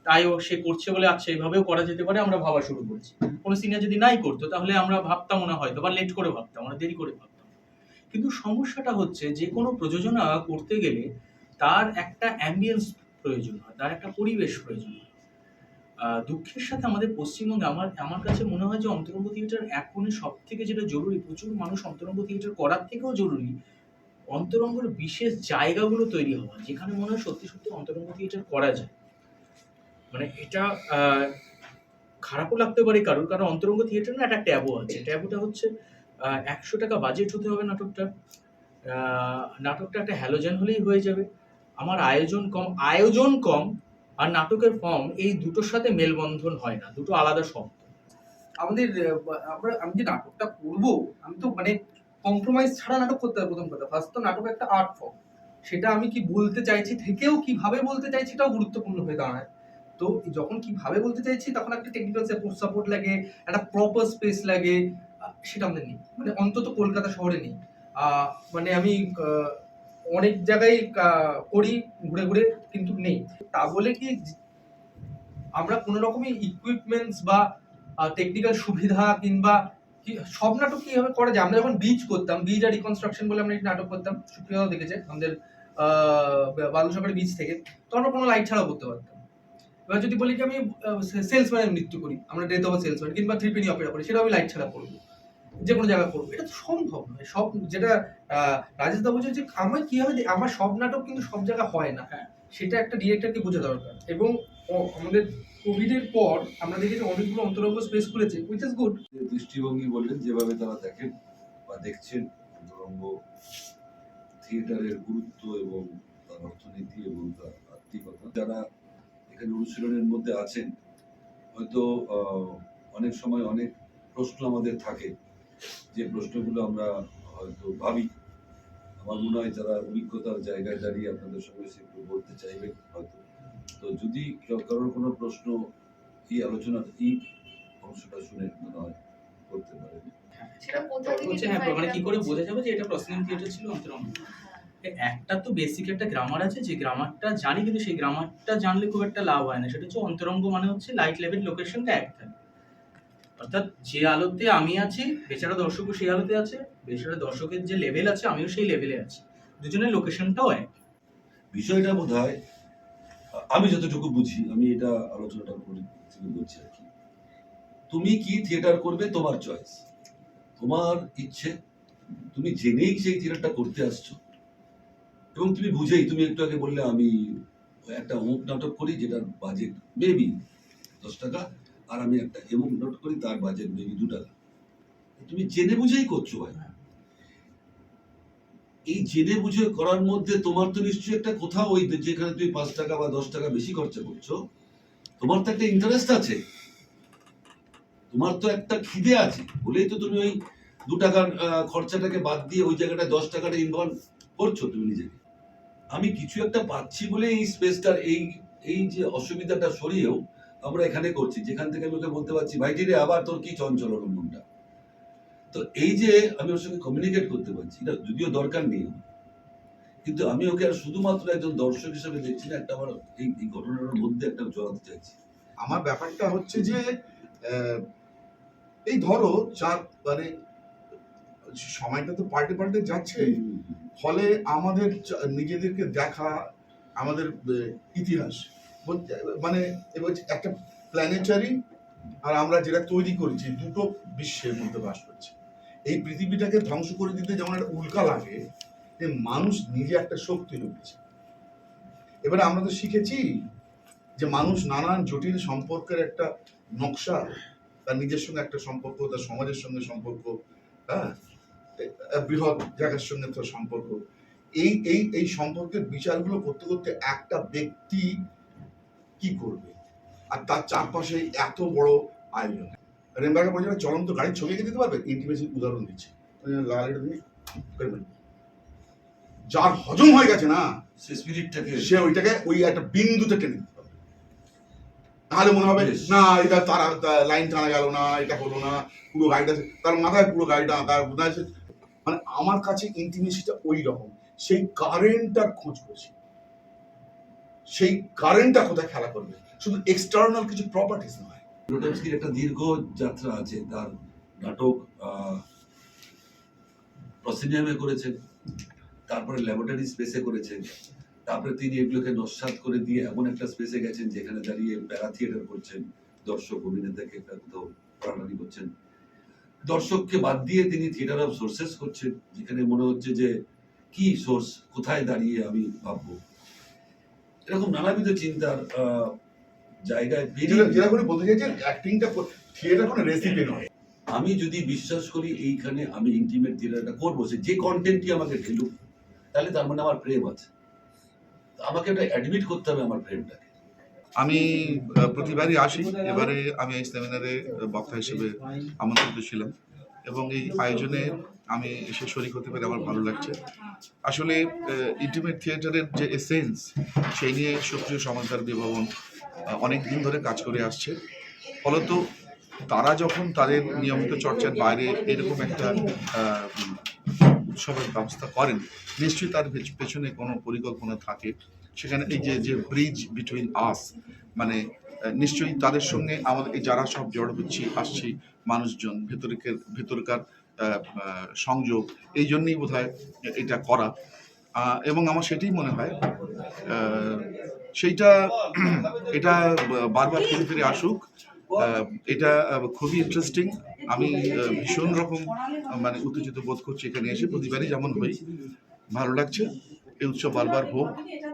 তাই সে করছে বলে আচ্ছা এইভাবেও করা যেতে পারে আমরা ভাবা শুরু করেছি। কোনো সিনিয়র যদি নাই করতো তাহলে আমরা ভাবতাম না হয়তো, বা লেট করে ভাবতাম, আমরা দেরি করে ভাবতাম। কিন্তু সমস্যাটা হচ্ছে যে কোনো প্রযোজনা করতে গেলে তার একটা অ্যাম্বিয়েন্স প্রয়োজন হয়, তার একটা পরিবেশ প্রয়োজন হয়। দুঃখের সাথে আমাদের পশ্চিমবঙ্গে আমার কাছে মনে হয় যে অন্তরঙ্গ থিয়েটার এখন সব থেকে যেটা জরুরি, প্রচুর মানুষ অন্তরঙ্গ থিয়েটার করার থেকেও জরুরি অন্তরঙ্গের বিশেষ জায়গাগুলো তৈরি হওয়া, যেখানে মনে হয় সত্যি সত্যি অন্তরঙ্গ থিয়েটার করা যায়। মানে এটা খারাপও লাগতে পারে কারোর, কারণ অন্তরঙ্গ থিয়েটার না একটা ট্যাবু আছে। ট্যাবুটা হচ্ছে 100 টাকা বাজেট হতে হবে নাটকটা, নাটকটা একটা হ্যালোজেন হলেই হয়ে যাবে, আমার আয়োজন কম আর নাটকের ফর্ম, এই দুটোর সাথে মেলবন্ধন হয় না, দুটো আলাদা শব্দ। আমাদের আমি যে নাটকটা করবো, আমি তো মানে কম্প্রোমাইজ ছাড়া নাটক করতে হবে। প্রথম কথা, ফার্স্ট তো নাটক একটা আর্ট ফর্ম, সেটা আমি কি বলতে চাইছি থেকেও কিভাবে বলতে চাইছি এটাও গুরুত্বপূর্ণ হয়ে দাঁড়ায়। তো যখন কিভাবে বলতে চাইছি তখন একটা টেকনিক্যাল সাপোর্ট লাগে, একটা প্রপার স্পেস লাগে, সেটা আমাদের নেই, মানে অন্তত কলকাতা শহরে নেই। মানে আমি অনেক জায়গায় করি ঘুরে ঘুরে, কিন্তু নেই। তা বলে কি আমরা কোনো রকমই ইকুইপমেন্টস বা টেকনিক্যাল সুবিধা কিংবা সব নাটক কিভাবে করা যায়? আমরা যখন বীজ করতাম, বীজ আর রিকনস্ট্রাকশন বলে আমরা একটি নাটক করতাম, সুপ্রিয়াও দেখেছে আমাদের বাদল সরকারের বীজ থেকে, তো আমরা কোনো লাইট ছাড়াও করতে পারতাম। এবার যদি বলি কি আমি সেলসম্যানের নৃত্য করি, আমরা ডেথ অফ সেলসম্যান কিংবা 3 পেনি অপেরা করি, সেটাও আমি লাইট ছাড়া করবো, যে কোনো জায়গায় করবো, এটা তো সম্ভব নয়। সব যেটা রাজেশ দা বলছে যে আমার কিভাবে আমার সব নাটক কিন্তু সব জায়গায় হয় না, সেটা একটা ডিরেক্টরকে বোঝা দরকার। এবং আমাদের কোভিডের পর আমরা দেখেছি অনেকগুলো অন্তরঙ্গ স্পেস খুলেছে, হুইচ ইজ গুড। দৃষ্টিভঙ্গি বললেন, যেভাবে তারা দেখেন বা দেখছেন অন্তরঙ্গ থিয়েটারের গুরুত্ব এবং তার অর্থনীতি এবং তার আত্মিকতা, যারা এখানে অনুশীলনের মধ্যে আছেন, হয়তো অনেক সময় অনেক প্রশ্ন আমাদের থাকে, যে প্রশ্নগুলো আমরা হয়তো ভাবি। আমার মনে হয় যারা অভিজ্ঞতার জায়গায় দাঁড়িয়ে আপনাদের সঙ্গে সেগুলো বলতে চাইবেন হয়তো। তো যদি কারোর কোনো প্রশ্ন এই আলোচনা এই অংশটা শুনে মনে হয় করতে পারেন। মানে কি করে বোঝা যাবে যে এটা প্রসেসিং থিয়েটার ছিল অন্তরঙ্গ? একটা তো বেসিক একটা গ্রামার আছে, যে গ্রামারটা জানি, কিন্তু সেই গ্রামারটা জানলে খুব একটা লাভ হয় না। সেটা হচ্ছে অন্তরঙ্গ মানে হচ্ছে লাইট লেভেল লোকেশনটা এক থাকে, অর্থাৎ যে আলোতে আমি আছি বেচারা দর্শকও সেই আলোতে আছে, বেচারা দর্শকের যে লেভেল আছে আমিও সেই লেভেলে আছি, দুজনের লোকেশনটাও এক। বিষয়টা বোধহয় আমি যতটুকু বুঝি, আমি এটা আলোচনাটা বলছি আর কি, তুমি কি থিয়েটার করবে তোমার চয়েস, তোমার ইচ্ছে, তুমি জেনেই সেই থিয়েটারটা করতে আসছো, এবং তুমি বুঝেই, তুমি একটু আগে বললে আমি একটা অমুক নাটক করি যেটার বাজেট মেবি 10 টাকা, আর আমি একটা এমুক নাটক করি তার বাজেট মেবি 2 টাকা, তুমি জেনে বুঝেই করছো ভাই। এই জেনে বুঝে করার মধ্যে তোমার তো নিশ্চয়ই একটা কোথাও ওই যেখানে তুমি 5 টাকা বা 10 টাকা বেশি খরচা করছো, তোমার তো একটা ইন্টারেস্ট আছে, তোমার তো একটা খিদে আছে, বলেই তো তুমি ওই 2 টাকার খরচাটাকে বাদ দিয়ে ওই জায়গাটা 10 টাকাটা ইনভলভ করছো তুমি নিজেকে। আমি কিছু একটা পাচ্ছি বলে এই স্পেসটার এই যে অসুবিধাটা সরিয়েও আমরা এখানে করছি, যেখান থেকে আমি ওকে বলতে পারছি ভাইটি রে আবার তোর কি চঞ্চল মনটা, তো এই যে আমি ওর সঙ্গে কমিউনিকেট করতে পারছি, এটা যদিও দরকার নেই, কিন্তু আমি ওকে আর শুধুমাত্র একজন দর্শক হিসেবে দেখছি না, একটা আমার এই ঘটনার মধ্যে একটা জড়াতে চাইছি। আমার ব্যাপারটা হচ্ছে যে এই ধরো চার মানে সময়টা তো পাল্টে যাচ্ছে, ফলে আমাদের নিজেদেরকে দেখা, আমাদের ইতিহাস মানে একটা প্ল্যানেটারি আর আমরা যেটা তৈরি করেছি দুটো বিশ্বের মধ্যে বাস করছে। এই পৃথিবীটাকে ধ্বংস করে দিতে যেমন একটা উল্কা লাগে, মানুষ নিজে একটা শক্তি রয়েছে। এবারে আমরা তো শিখেছি যে মানুষ নানান জটিল সম্পর্কের একটা নকশা, তার নিজের সঙ্গে একটা সম্পর্ক, তার সমাজের সঙ্গে সম্পর্ক, হ্যাঁ, বৃহৎ জায়গার সঙ্গে তো সম্পর্ক, এই সম্পর্কের বিচারগুলো করতে করতে একটা ব্যক্তি কি করবে, আর তার চারপাশে এত বড় আয়োজন। রেমবার্গের বলছে চলন্ত গাড়ির ছবি এঁকে দিতে পারবে, ইন্টিমেসির উদাহরণ দিচ্ছে, যার হজম হয়ে গেছে না, সে স্পিরিটটাকে, সে ওইটাকে ওই একটা বিন্দুতে টেনে দিতে পারবে। তাহলে মনে হবে না এটা তারা লাইন টানা গেল না, এটা হলো না, পুরো গাড়িটা তার মাথায় পুরো গাড়িটা তার বোধহয় মানে আমার কাছে ইন্টিমেসিটা ওই রকম। সেই কারেন্টটার খোঁজ করছি, সেই কারেন্টটা কোথায় খেলা করবে, শুধু এক্সটার্নাল কিছু প্রপার্টিস নয়। গ্লোটমস্কির একটা দীর্ঘ যাত্রা আছে, তার নাটক প্রসিনিয়ামে করেছেন, তারপরে ল্যাবরেটরি স্পেসে করেছেন, তারপরে তিনি এগুলোকে নস্যাৎ করে দিয়ে এমন একটা স্পেসে গেছেন যেখানে দাঁড়িয়ে প্যারা থিয়েটার করছেন, দর্শক অভিনেতাকে একটা কোথাও প্রাণানি করছেন। দর্শককে বাদ দিয়ে তিনি থিয়েটার অফ সোর্সেস করছেন, যেখানে মনে হচ্ছে যে কি সোর্স, কোথায় দাঁড়িয়ে আমি ভাববো। এরকম নানাবিধ চিন্তার জায়গায় যেরকম বলতে চাইছেন অ্যাক্টিংটা থিয়েটার কোনো রেসিপি নয়। আমি যদি বিশ্বাস করি এইখানে আমি ইন্টিমেট থিয়েটারটা করবো, যে কন্টেন্টই আমাকে ঢেলুক, তাহলে তার মানে আমার প্রেম আছে। আমাকে এটা অ্যাডমিট করতে হবে আমার প্রেমটাকে। আমি প্রতিবারই আসি, এবারে আমি এই সেমিনারে বক্তা হিসেবে আমন্ত্রিত ছিলাম এবং এই আয়োজনে আমি এসে শরিক হতে পেরে আমার ভালো লাগছে। আসলে ইন্টিমেট থিয়েটারের যে এসেন্স, সেই নিয়ে সুপ্রিয় সমাজদার বিভবন অনেক দিন ধরে কাজ করে আসছে। ফলত তারা যখন তাদের নিয়মিত চর্চার বাইরে এরকম একটা উৎসবের ব্যবস্থা করেন, নিশ্চয়ই তার পেছনে কোনো পরিকল্পনা থাকে। সেখানে এই যে ব্রিজ বিটুইন আস, মানে নিশ্চয়ই তাদের সঙ্গে আমাদের যারা সব জড়ো হচ্ছি আসছি মানুষজন, ভেতরকার সংযোগ, এই জন্যই বোধহয় এটা করা। এবং আমার সেটাই মনে হয় এটা বারবার ফিরে ফিরে আসুক। এটা খুবই ইন্টারেস্টিং। আমি ভীষণ রকম মানে উত্তেজিত বোধ করছি এখানে এসে, প্রতিবারই যেমন হই, ভালো লাগছে। এই উৎসব বারবার হোক,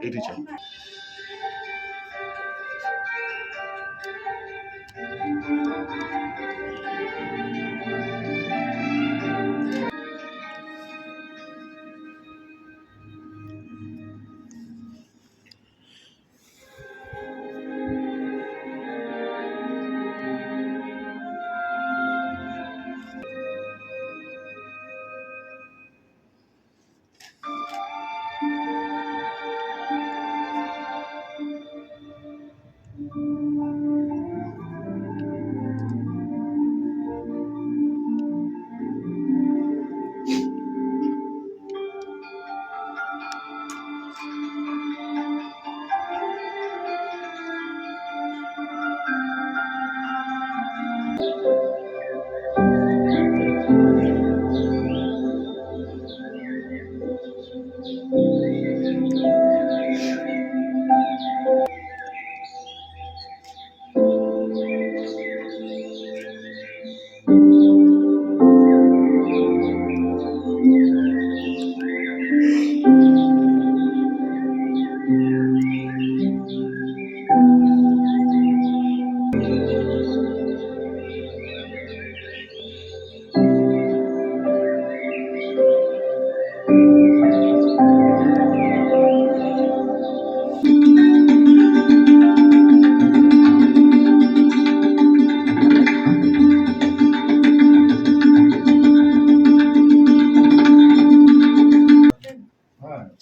এটি চাই।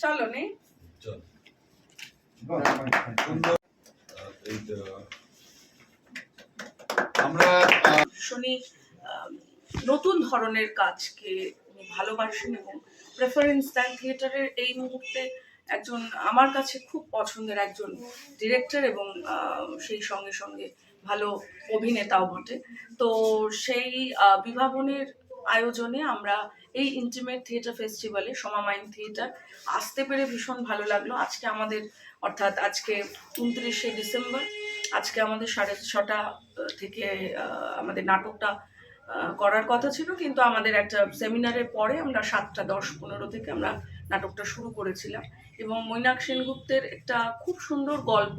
চলো নেই আমরা শুনি নতুন ধরনের কাজকে ভালোবাসেন এবং প্রেফারেন্স দেন থিয়েটারের এই মুহূর্তে একজন আমার কাছে খুব পছন্দের একজন ডিরেক্টর এবং সেই সঙ্গে সঙ্গে ভালো অভিনেতাও বটে। তো সেই বিভাবনের আয়োজনে আমরা এই ইন্টিমেট থিয়েটার ফেস্টিভ্যালে সমামাইন থিয়েটার আসতে পেরে ভীষণ ভালো লাগলো। আজকে আমাদের অর্থাৎ আজকে 29শে ডিসেম্বর, আজকে আমাদের 6:30 থেকে আমাদের নাটকটা করার কথা ছিল, কিন্তু আমাদের একটা সেমিনারের পরে আমরা 7:10-15 থেকে আমরা নাটকটা শুরু করেছিলাম। এবং মৈনাক সেনগুপ্তের একটা খুব সুন্দর গল্প,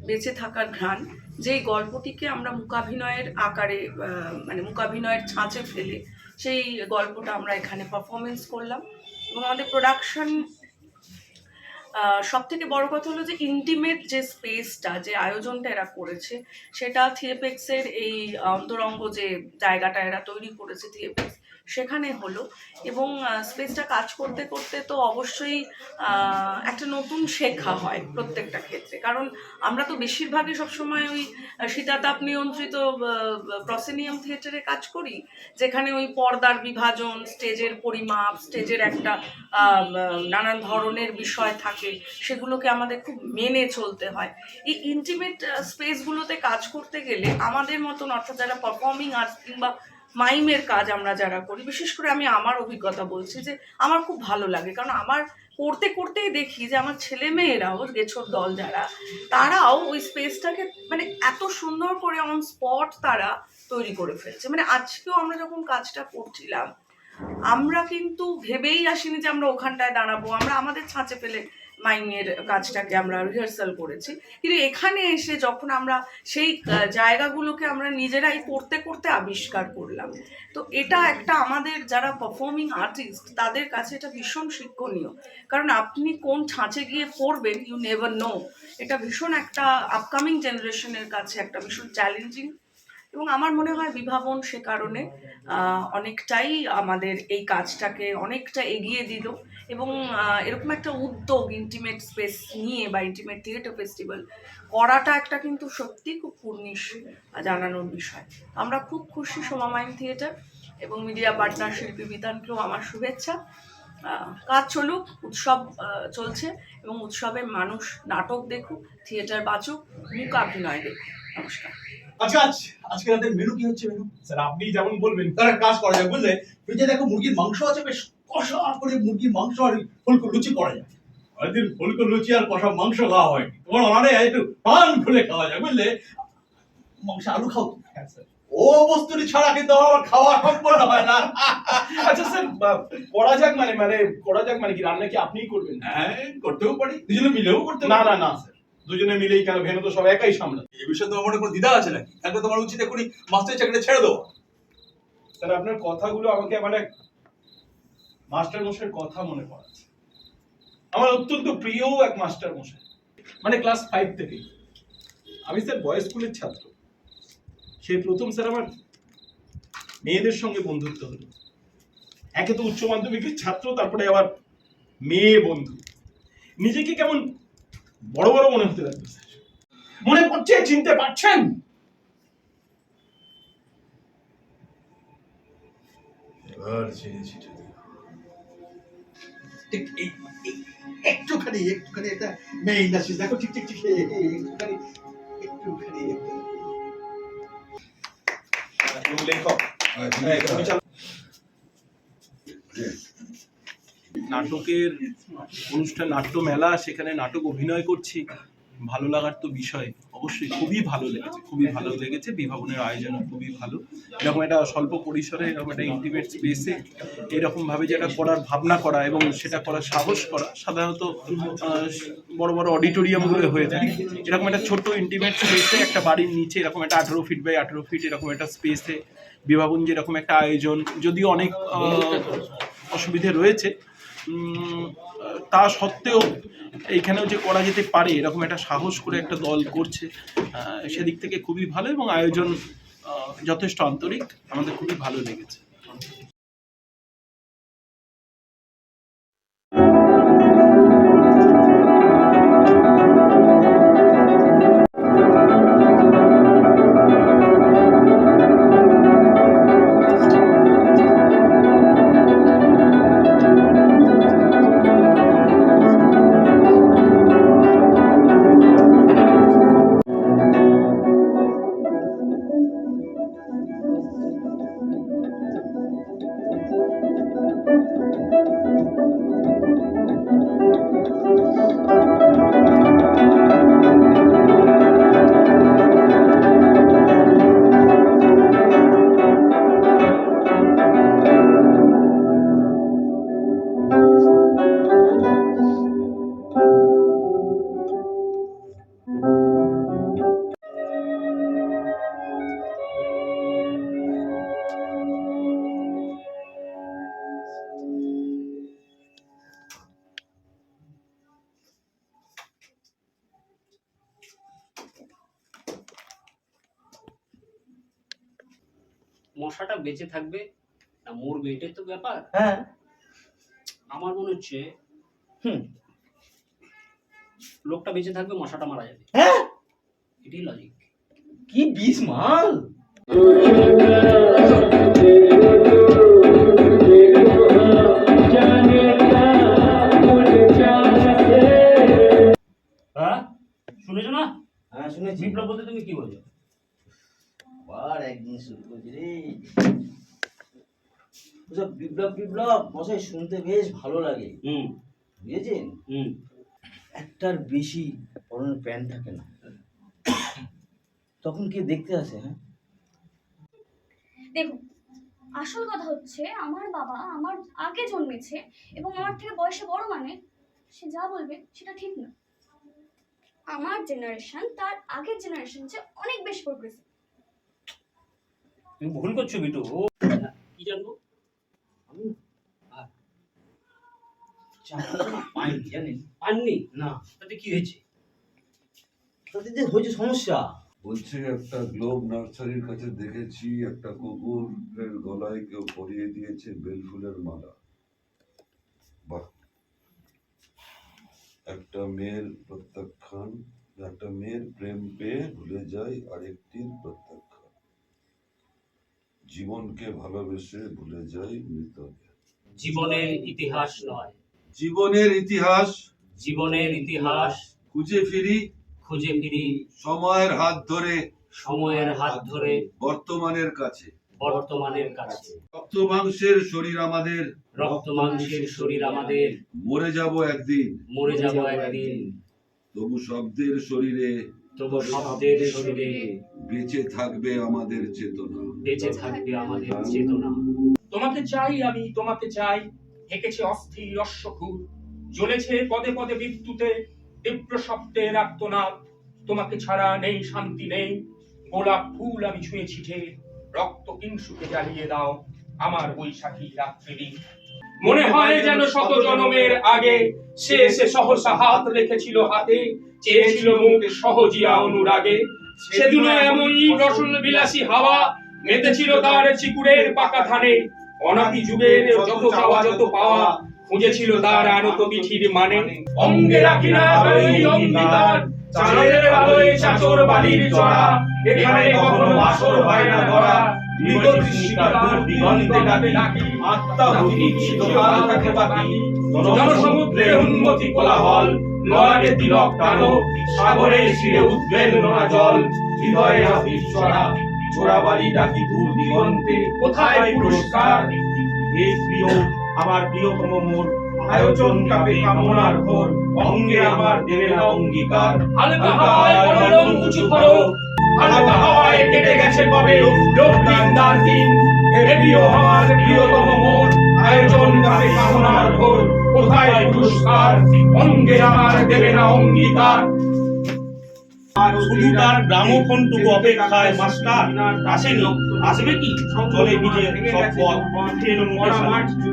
বেঁচে থাকার ঘ্রাণ, যেই গল্পটিকে আমরা মূকাভিনয়ের আকারে মানে মূকাভিনয়ের ছাঁচে ফেলে সেই গল্পটা আমরা এখানে পারফরমেন্স করলাম। এবং আমাদের প্রোডাকশন, সব থেকে বড় কথা হলো যে ইন্টিমেট যে স্পেসটা, যে আয়োজনটা এরা করেছে, সেটা থিয়েপেক্সের এই অন্তরঙ্গ যে জায়গাটা এরা তৈরি করেছে থিয়েপেক্স, সেখানে হলো। এবং স্পেসটা কাজ করতে করতে তো অবশ্যই একটা নতুন শেখা হয় প্রত্যেকটা ক্ষেত্রে, কারণ আমরা তো বেশিরভাগই সবসময় ওই শীতাতাপ নিয়ন্ত্রিত প্রসেনিয়াম থিয়েটারে কাজ করি, যেখানে ওই পর্দার বিভাজন, স্টেজের পরিমাপ, স্টেজের একটা নানান ধরনের বিষয় থাকে, সেগুলোকে আমাদের খুব মেনে চলতে হয়। এই ইন্টিমেট স্পেসগুলোতে কাজ করতে গেলে আমাদের মতন, অর্থাৎ যারা পারফর্মিং আর্টস কিংবা মাইমের কাজ আমরা যারা করি, বিশেষ করে আমি আমার অভিজ্ঞতা বলছি যে আমার খুব ভালো লাগে, কারণ আমার করতে করতেই দেখি যে আমার ছেলে মেয়েরাও, গেছোর দল যারা, তারাও ওই স্পেসটাকে মানে এত সুন্দর করে অন স্পট তারা তৈরি করে ফেলছে। মানে আজকেও আমরা যখন কাজটা করছিলাম, আমরা কিন্তু ভেবেই আসিনি যে আমরা ওখানটায় দাঁড়াবো, আমরা আমাদের ছাঁচে ফেলে মাইমের কাজটাকে আমরা রিহার্সাল করেছি, কিন্তু এখানে এসে যখন আমরা সেই জায়গাগুলোকে আমরা নিজেরাই করতে করতে আবিষ্কার করলাম, তো এটা একটা আমাদের যারা পারফর্মিং আর্টিস্ট তাদের কাছে এটা ভীষণ শিক্ষণীয়, কারণ আপনি কোন ছাঁচে গিয়ে পড়বেন ইউ নেভার নো। এটা ভীষণ একটা আপকামিং জেনারেশনের কাছে একটা ভীষণ চ্যালেঞ্জিং, এবং আমার মনে হয় বিভাবন সে কারণে অনেকটাই আমাদের এই কাজটাকে অনেকটা এগিয়ে দিল, এবং এরকম একটা উদ্যোগ ইন্টিমেট স্পেস নিয়ে বা ইন্টিমেট থিয়েটার ফেস্টিভ্যাল করাটা একটা কিন্তু সত্যি খুব কুর্নিশ জানানোর বিষয়। আমরা খুব খুশি সোমা মাইম থিয়েটার এবং মিডিয়া পার্টনার শিল্পী বিতানকেও আমার শুভেচ্ছা। কাজ চলুক, উৎসব চলছে, এবং উৎসবে মানুষ নাটক দেখুক, থিয়েটার বাঁচুক, মূকাভিনয় দেখুক। নমস্কার। আচ্ছা, আজকে রাতের মেনু কি হচ্ছে? মেনু স্যার আপনি যেমন বলবেন তার এক কাজ করা যায়, বুঝলে? ফ্রিজে দেখো মুরগির মাংস আছে, বেশ কষা করে মুরগির মাংস আর ফুলকো লুচি করা যায়। অনেকদিন ফুলকো লুচি আর কষা মাংস খাওয়া হয়, তোমার অনারে একটু পান খুলে খাওয়া যায়, বুঝলে? মাংস আলু খাও তো? হ্যাঁ স্যার। ও বস্তুটি ছাড়া কিন্তু আমার খাওয়া সম্পূর্ণ হয় না। আচ্ছা স্যার, করা যাক মানে কি রান্না কি আপনিই করবেন? হ্যাঁ, করতেও পারি, দুজনে মিলেও করতে। না না না স্যার, দুজনে মিলেই কেন, ভেনে তো সব একাই সামলায়। এই বিষয়ে তোমার মনে কোনো দ্বিধা আছে নাকি? তাহলে তোমার উচিত এখনই মাস্টার চাকরিটা ছেড়ে দাও। স্যার আপনার কথাগুলো আমাকে মানে মাস্টার মশাইয়ের কথা মনে পড়াচ্ছে। আমার অত্যন্ত প্রিয় এক মাস্টার মশাই, মানে ক্লাস 5 থেকে। আমি স্যার বয়েজ স্কুলের ছাত্র। সেই প্রথম স্যার আমার মেয়েদের সঙ্গে বন্ধুত্ব হলো। একে তো উচ্চ মাধ্যমিকের ছাত্র, তারপরে আবার মেয়ে বন্ধু, নিজেকে কেমন বড় বড় মনে হতে লাগলো স্যার। মনে পড়ছে, চিনতে পারছেন? এবার চিনেছি। ঠিক একটুখানি একটা মেয়ে ইন্ডাস্ট্রি দেখো, ঠিক একটুখানি লেখক নাটকের অনুষ্ঠান, নাট্য মেলা, সেখানে নাটক অভিনয় করছি, ভালো লাগার তো বিষয় অবশ্যই। খুবই ভালো লেগেছে। বিভাবনের আয়োজন খুবই ভালো। এরকম একটা স্বল্প পরিসরে এরকম একটা ইন্টিমেট স্পেসে এরকম ভাবে যেটা করার ভাবনা করা এবং সেটা করার সাহস করা, সাধারণত বড় বড় অডিটোরিয়ামগুলো হয়ে থাকে। এরকম একটা ছোট্ট ইন্টিমেট স্পেসে একটা বাড়ির নিচে এরকম একটা 18 ফিট বাই 18 ফিট এরকম একটা স্পেসে বিভাবন যেরকম একটা আয়োজন, যদিও অনেক অসুবিধে রয়েছে, তা সত্ত্বেও এইখানেও যে করা যেতে পারে এরকম একটা সাহস করে একটা দল করছে, সেদিক থেকে খুবই ভালো, এবং আয়োজন যথেষ্ট আন্তরিক, আমাদের খুবই ভালো লেগেছে। মশাটা বেঁচে থাকবে না মরবে এটাই তো ব্যাপার। হ্যাঁ। আমার মনে হচ্ছে লোকটা বেঁচে থাকবে, মশাটা মারা যাবে। হ্যাঁ, এটাই লজিক। কি বিষ মাল। হ্যাঁ শুনেছো না? হ্যাঁ শুনেছি। বিপ্লব বলতে তুমি কি বোঝো? আবার একদিন শুরু করছি রে। ওসব বিপ্লব মশাই শুনতে বেশ ভালো লাগে। বুঝেছেন? একটার বেশি পরনের প্যান্ট থাকে না, তখন কে দেখতে আসে? হ্যাঁ দেখুন, আসল কথা হচ্ছে আমার বাবা আমার আগে জন্মেছে এবং আমার থেকে বয়সে বড়, মানে সে যা বলবে সেটা ঠিক না। আমার জেনারেশন তার আগের জেনারেশন চেয়ে অনেক বেশি প্রোগ্রেসিভ। তুমি ভুল করছো বিটু। কি জানবো পাইনি, জানেন? পাননি না, তাতে কি হয়েছে? তাতে যে হয়েছে সমস্যা। বলছে একটা গ্লোব নার্সারির কাছে দেখেছি একটা কুকুরের গলায় কেউ পরিয়ে দিয়েছে বেলফুলের মালা। বাহ, একটা মেয়ের প্রেম পেয়ে ভুলে যায় আরেকটির প্রত্যাখ্যান, জীবনকে ভালোবেসে ভুলে যায় মৃতদের। জীবনের ইতিহাস নয়, জীবনের ইতিহাস, জীবনের ইতিহাস খুঁজে ফিরি সময়ের হাত ধরে, সময়ের হাত ধরে বর্তমানের কাছে, বর্তমানের কাছে। রক্ত মাংসের শরীর আমাদের, রক্ত মাংসের শরীর আমাদের, মরে যাব একদিন, মরে যাব একদিন, তবু শব্দের শরীরে, তবু শব্দের শরীরে বেঁচে থাকবে আমাদের চেতনা, বেঁচে থাকবে আমাদের চেতনা। তোমাকে চাই আমি, তোমাকে চাই, হেঁকেছে অস্থির অশ্বক্ষুর, জ্বলেছে পদে পদে বিদ্যুতে তীব্র শব্দের আর্তনাদ। তোমাকে ছাড়া নেই শান্তি নেই, গোলাপ ফুল আমি ছুঁয়ে ছিটে, রক্ত কিংসুকে জ্বালিয়ে দাও আমার বৈশাখী রাত্রি। মনে হয় যেন শত জনমের আগে সে এসে সহসা হাত রেখেছিল হাতে, চেয়েছিল মুখ সহজিয়া অনুরাগে। সেদিন এমনই রসুন বিলাসী হাওয়া মেতেছিল তার চিকুরের পাকা ধানে, অনাদি যুগের যত চাওয়া যত পাওয়া খুঁজেছিল তার আনত পিঠির মানে। অঙ্গে রাখি না ওই অঙ্গীকার, চাঁদের আলোয় চাচর বালির চড়া, এখানে কখনো বাসর হয় না ধরা। মৃত তৃষ্ণিকার দূর দিগন্তে ডাকি, আত্মা হুতি চিরকাল থাকে বাকি। জনসমুদ্রে উন্মতি কোলাহল, ললাটে তিলক টানো, সাগরের শিরে উদ্বেল নোনা জল। হৃদয়ে হাসির চড়া, চোরা বালি ডাকি দূর দিগন্তে, কোথায় পুরস্কার? হে প্রিয় আমার প্রিয়তম মোর, আয়োজন কাপে কামনার ঘোর, অঙ্গে আমার দেবে না অঙ্গীকার। হালকা হাওয়ায় পড়লাম উঁচু করো, হালকা হাওয়ায় কেটে গেছে কবে লোকদিনদার দিন। হে প্রিয় আমার প্রিয়তম মোর, আয়োজন কাপে কামনার ঘোর, কোথায় পুরস্কার? অঙ্গে আমার দেবে না অঙ্গীকার। শুধু তার গ্রামোফোনটুকু অপেক্ষায় মাস্টার আসেনি, আসবে কি চলে ভিজে সব পথ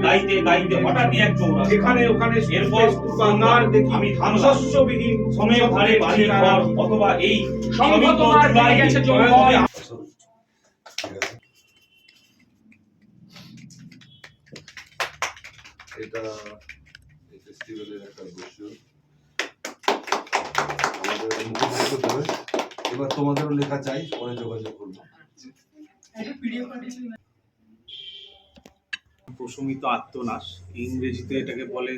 গাইতে গাইতে হঠাৎই এক চৌরা, এখানে ওখানে এরপর বাংলার দেখি আমি ধান শস্যবিহীন সময় ধারে বাড়ির ঘর, অথবা এই সঙ্গ তোমার বাড়ি গেছে জমি। এটা ফেস্টিভ্যালের একটা ব্রোশিওর আমাদের মুখস্থ করে, এবার তোমাদেরও লেখা চাই, পরে যোগাযোগ করবো। প্রশমিত আত্মনাশ, ইংরেজিতে এটাকে বলে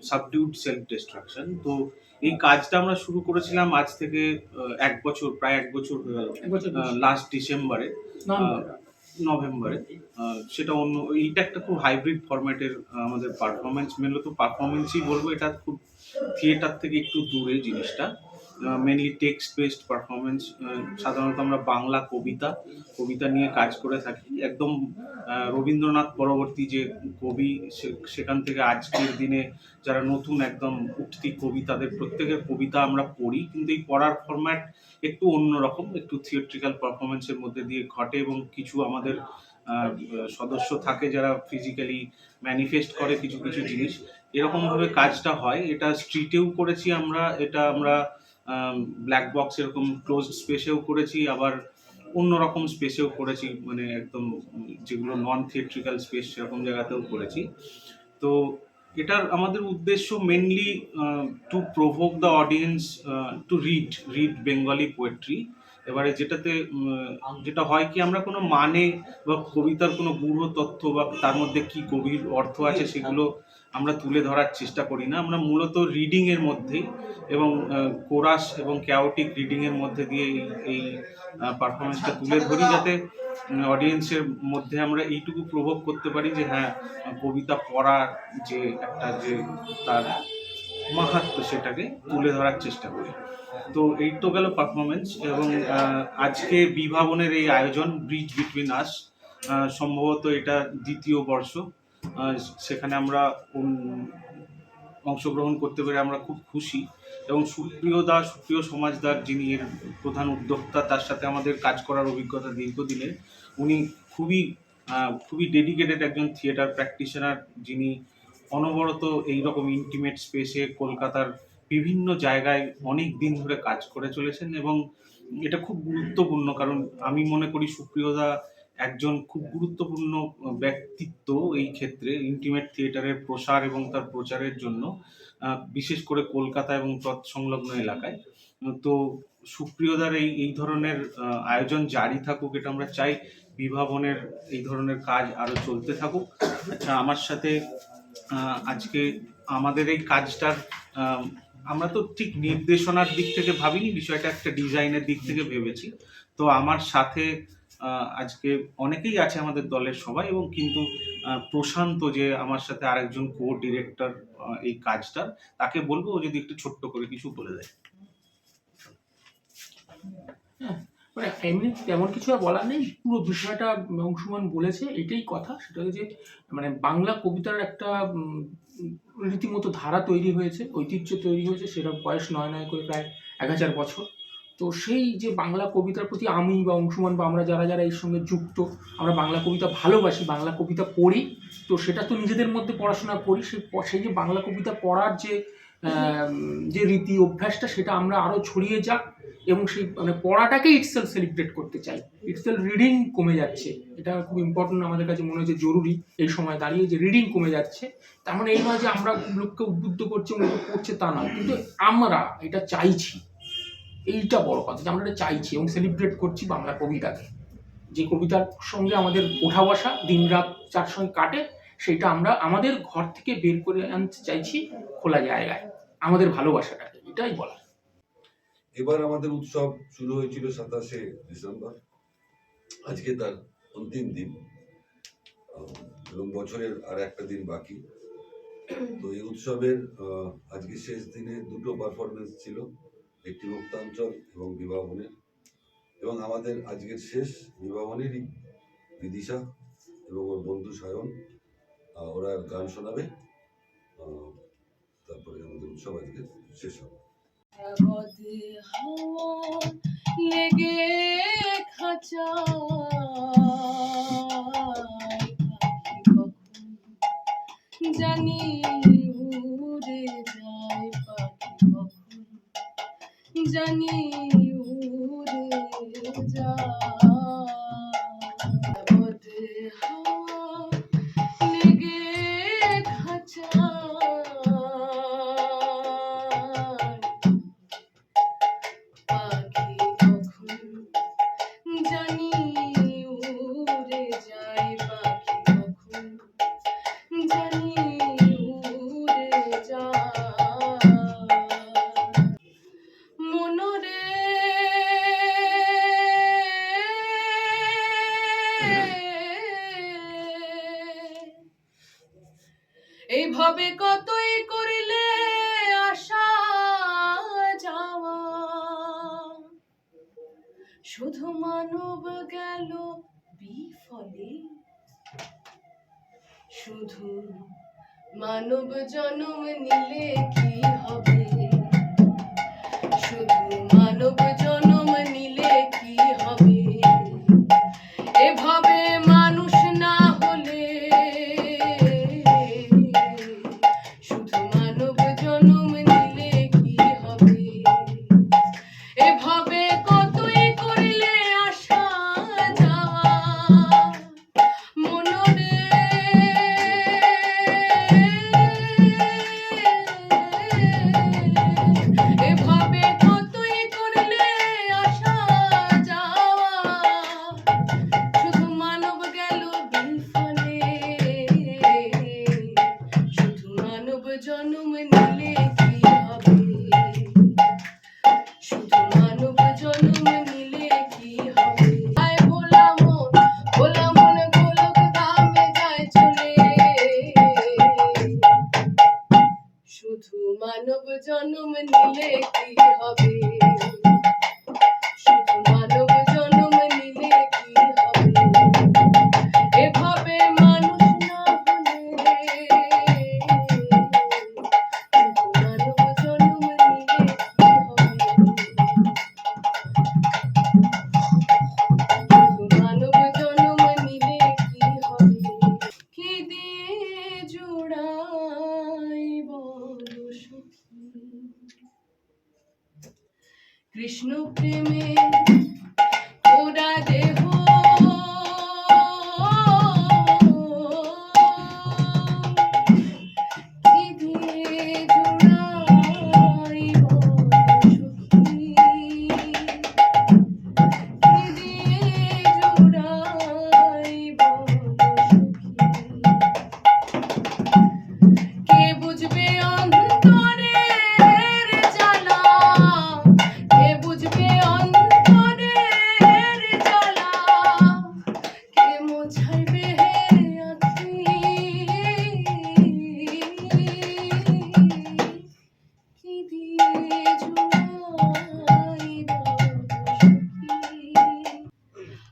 সাবডিউড সেলফ ডিস্ট্রাকশন। তো এই কাজটা আমরা শুরু করেছিলাম আজ থেকে প্রায় এক বছর হয়ে গেল, লাস্ট ডিসেম্বরে, নভেম্বরে। সেটা এইটা একটা খুব হাইব্রিড ফরম্যাটের আমাদের পারফরমেন্স, মূলত পারফরমেন্সই বলবো, এটা খুব থিয়েটার থেকে একটু দূরে জিনিসটা, মেনলি টেক্সট বেসড পারফরমেন্স। সাধারণত আমরা বাংলা কবিতা নিয়ে কাজ করে থাকি, একদম রবীন্দ্রনাথ পরবর্তী যে কবি, সেখান থেকে আজকের দিনে যারা নতুন একদম উঠতি কবি, তাদের প্রত্যেকের কবিতা আমরা পড়ি, কিন্তু এই পড়ার ফরম্যাট একটু অন্যরকম, একটু থিয়েট্রিক্যাল পারফরমেন্সের মধ্যে দিয়ে ঘটে, এবং কিছু আমাদের সদস্য থাকে যারা ফিজিক্যালি ম্যানিফেস্ট করে কিছু কিছু জিনিস, এরকমভাবে কাজটা হয়। এটা স্ট্রিটেও করেছি আমরা, এটা আমরা ব্ল্যাক বক্স এরকম ক্লোজড স্পেসেও করেছি, আবার অন্যরকম স্পেসেও করেছি, মানে একদম যেগুলো নন থিয়েট্রিক্যাল স্পেস সেরকম জায়গাতেও করেছি। তো এটার আমাদের উদ্দেশ্য mainly to provoke the audience to read Bengali poetry. এবারে যেটা হয় কি, আমরা কোনো মানে বা কবিতার কোনো গূঢ় তথ্য বা তার মধ্যে কি গভীর অর্থ আছে সেগুলো আমরা তুলে ধরার চেষ্টা করি না। আমরা মূলত রিডিংয়ের মধ্যেই এবং কোরাস এবং ক্যাওটিক রিডিংয়ের মধ্যে দিয়ে এই পারফরমেন্সটা তুলে ধরি, যাতে অডিয়েন্সের মধ্যে আমরা এইটুকু প্রভোগ করতে পারি যে হ্যাঁ, কবিতা পড়ার যে তার মাহাত্ম্য সেটাকে তুলে ধরার চেষ্টা করি। তো এই তো গেল পারফরমেন্স। এবং আজকে বিভাবনের এই আয়োজন ব্রিজ বিটুইন আস, সম্ভবত এটা 2য় বর্ষ। সেখানে আমরা অংশগ্রহণ করতে পেরে আমরা খুব খুশি। এবং সুপ্রিয় সমাজদার, যিনি এর প্রধান উদ্যোক্তা, তার সাথে আমাদের কাজ করার অভিজ্ঞতা দীর্ঘদিনের। উনি খুবই ডেডিকেটেড একজন থিয়েটার প্র্যাকটিশনার, যিনি অনবরত এইরকম ইন্টিমেট স্পেসে কলকাতার বিভিন্ন জায়গায় অনেক দিন ধরে কাজ করে চলেছেন। এবং এটা খুব গুরুত্বপূর্ণ, কারণ আমি মনে করি সুপ্রিয়দা একজন খুব গুরুত্বপূর্ণ ব্যক্তিত্ব এই ক্ষেত্রে, ইন্টিমেট থিয়েটারের প্রসার এবং তার প্রচারের জন্য, বিশেষ করে কলকাতা এবং তৎসংলগ্ন এলাকায়। তো সুপ্রিয়দার এই ধরনের আয়োজন জারি থাকুক, এটা আমরা চাই। বিভাবনের এই ধরনের কাজ আরও চলতে থাকুক। আচ্ছা, আমার সাথে আজকে আমাদের এই কাজটার, আমরা তো ঠিক নির্দেশনার দিক থেকে ভাবিনি, বিষয়টা একটা ডিজাইনের দিক থেকে ভেবেছি। তো আমার সাথে আজকে অনেকেই আছে আমাদের দলের সবাই, এবং কিন্তু প্রশান্ত, যে আমার সাথে আরেকজন কো ডিরেক্টর এই কাজটার, তাকে বলবো ও যদি একটু ছোট্ট করে কিছু বলে দেয়। মানে এমনি তেমন কিছু আর বলার নেই, পুরো বিষয়টা অংশুমান বলেছে। এটাই কথা, সেটা যে মানে বাংলা কবিতার একটা রীতিমতো ধারা তৈরি হয়েছে, ঐতিহ্য তৈরি হয়েছে, সেটা বয়স নয় করে প্রায় 1000 বছর। তো সেই যে বাংলা কবিতার প্রতি আমি বা অংশুমান বা আমরা যারা এর সঙ্গে যুক্ত, আমরা বাংলা কবিতা ভালোবাসি, বাংলা কবিতা পড়ি, তো সেটা তো নিজেদের মধ্যে পড়াশোনা করি, সেই যে বাংলা কবিতা পড়ার যে রীতি অভ্যাসটা, সেটা আমরা আরও ছড়িয়ে যাক। এবং সেই মানে পড়াটাকে ইটসেলফ সেলিব্রেট করতে চাই। ইটসেলফ রিডিং কমে যাচ্ছে, এটা খুব ইম্পর্টেন্ট, আমাদের কাছে মনে হচ্ছে জরুরি এই সময় দাঁড়িয়ে যে রিডিং কমে যাচ্ছে। তার মানে এই নয় যে আমরা লোককে উদ্বুদ্ধ করছি এবং লোক পড়ছে তা নয়, কিন্তু আমরা এটা চাইছি, এইটা বড় কথা, যে আমরা এটা চাইছি এবং সেলিব্রেট করছি বাংলা কবিতাকে। যে কবিতার সঙ্গে আমাদের ওঠা বসা দিনরাত যার সঙ্গে কাটে, সেটা আমরা আমাদের ঘর থেকে বের করে আনতে চাইছি খোলা জায়গায়, আমাদের ভালোবাসাটাকে, এটাই বলা। এবার আমাদের উৎসব শুরু হয়েছিল 27শে ডিসেম্বর, আজকে তার অন্তিম দিন এবং বছরের আর একটা দিন বাকি। তো এই উৎসবের আজকে শেষ দিনে 2টো পারফরমেন্স ছিল, একটি মুক্তাঞ্চল এবং বিভাবনের। এবং আমাদের আজকের শেষ বিভাবনেরই বিদিশা এবং ওর বন্ধু সায়ন, ওরা গান শোনাবে, তারপরে আমাদের উৎসব আজকে শেষ হবে। লেগে খাঁচা জানি উড়ে যায় পাখি, কখন জানি উড়ে যায় লেগে খাঁচা এইভাবে কতই করিলে আসা যাওয়া, শুধু মানব গেল বিফলে, শুধু মানব জন্ম নিলে কি হবে, শুধু মানব জন্ম নিলে কি হবে, এভাবে মানুষ না হলে, শুধু মানব জন্ম নিলে কি হবে, এভাবে কতই করিলে আশা জন্ম নিলে কি হবে, শুধু মানব জন্ম নিলে কি হবে। আয় ভোলা মন গোলক ধামে যায় চলে, শুধু মানব জন্ম নিলে কি হবে, শুধু মানব জন্ম নিলে কি হবে। এভাবে মানুষ না হলে, শুধু মানব জন্ম নিলে কি হবে, শুধু মানব জন্ম নিলে কি হবে। কি দিয়ে জোড়াই বলো সখী, কৃষ্ণ প্রেমে ওরা দেহ, কি দিয়ে জোড়াই বলো সখী, কি দিয়ে জোড়াই বলো সখী। কে বুঝবে অন্তরের জ্বালা, কে বুঝবে অন্তরের জ্বালা, কে মোছাইবে আঁখি, কি দিয়ে জোড়াই বলো সখী।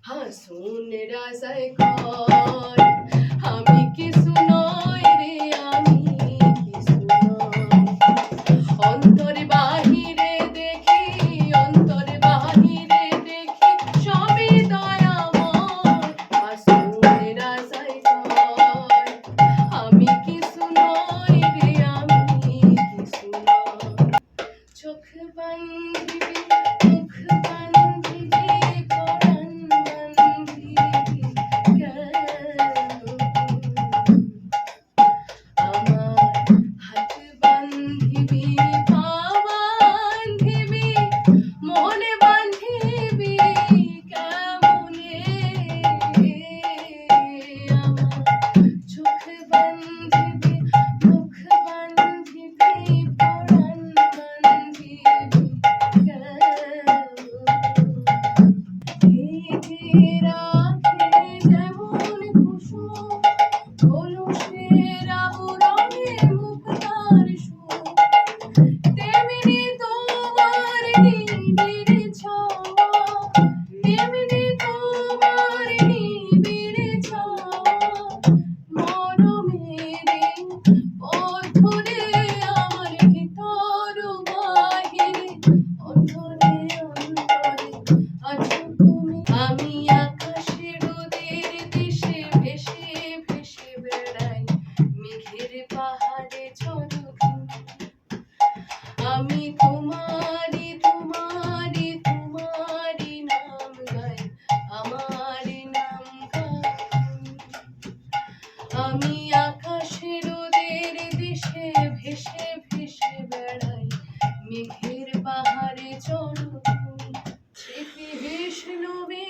হাসুন রাজায় কয় আমি কিছু নই রে, আমি কিছু নই। অন্তরে বাহিরে দেখি, অন্তরে বাহিরে দেখি সবই দয়াময়। হাসুন রাজায় কয় আমি কিছু নই রে, আমি কিছু নই। চোখ বান্ধিবি, মুখ বান্ধিবি, পরাণ বান্ধিবি কেন? আমার হাত বান্ধিবি, পা বান্ধিবি, মনে বান্ধিবি কেমনে? আমার চোখ বান্ধিবি, মুখ বান্ধিবি, পরাণ বান্ধিবি কেন? এই রাখে যেমন কুসুম, কলসের আবরণে মুক্তার সুর, তেমনি তোমার নিবিড় ছাওয়া, তেমনি তোমার নিবিড় ছাওয়া। মরমেরে পথ ধরে আমার ভিতর বাহিরে, অন্তরে অন্তরে আছো তুমি। আমি আকাশের ওদের দেশে ভেসে ভেসে বেড়াই, মেঘের পাহাড়ে ঝড়। আমি তোমারি তোমারি তোমারি নাম গাই, আমার নাম গাই। আমি আকাশের ওদের দেশে ভেসে ভেসে বেড়াই, মেঘের পাহাড়ে চড়ো তুমি। স্মৃতি বিষ্ণুবী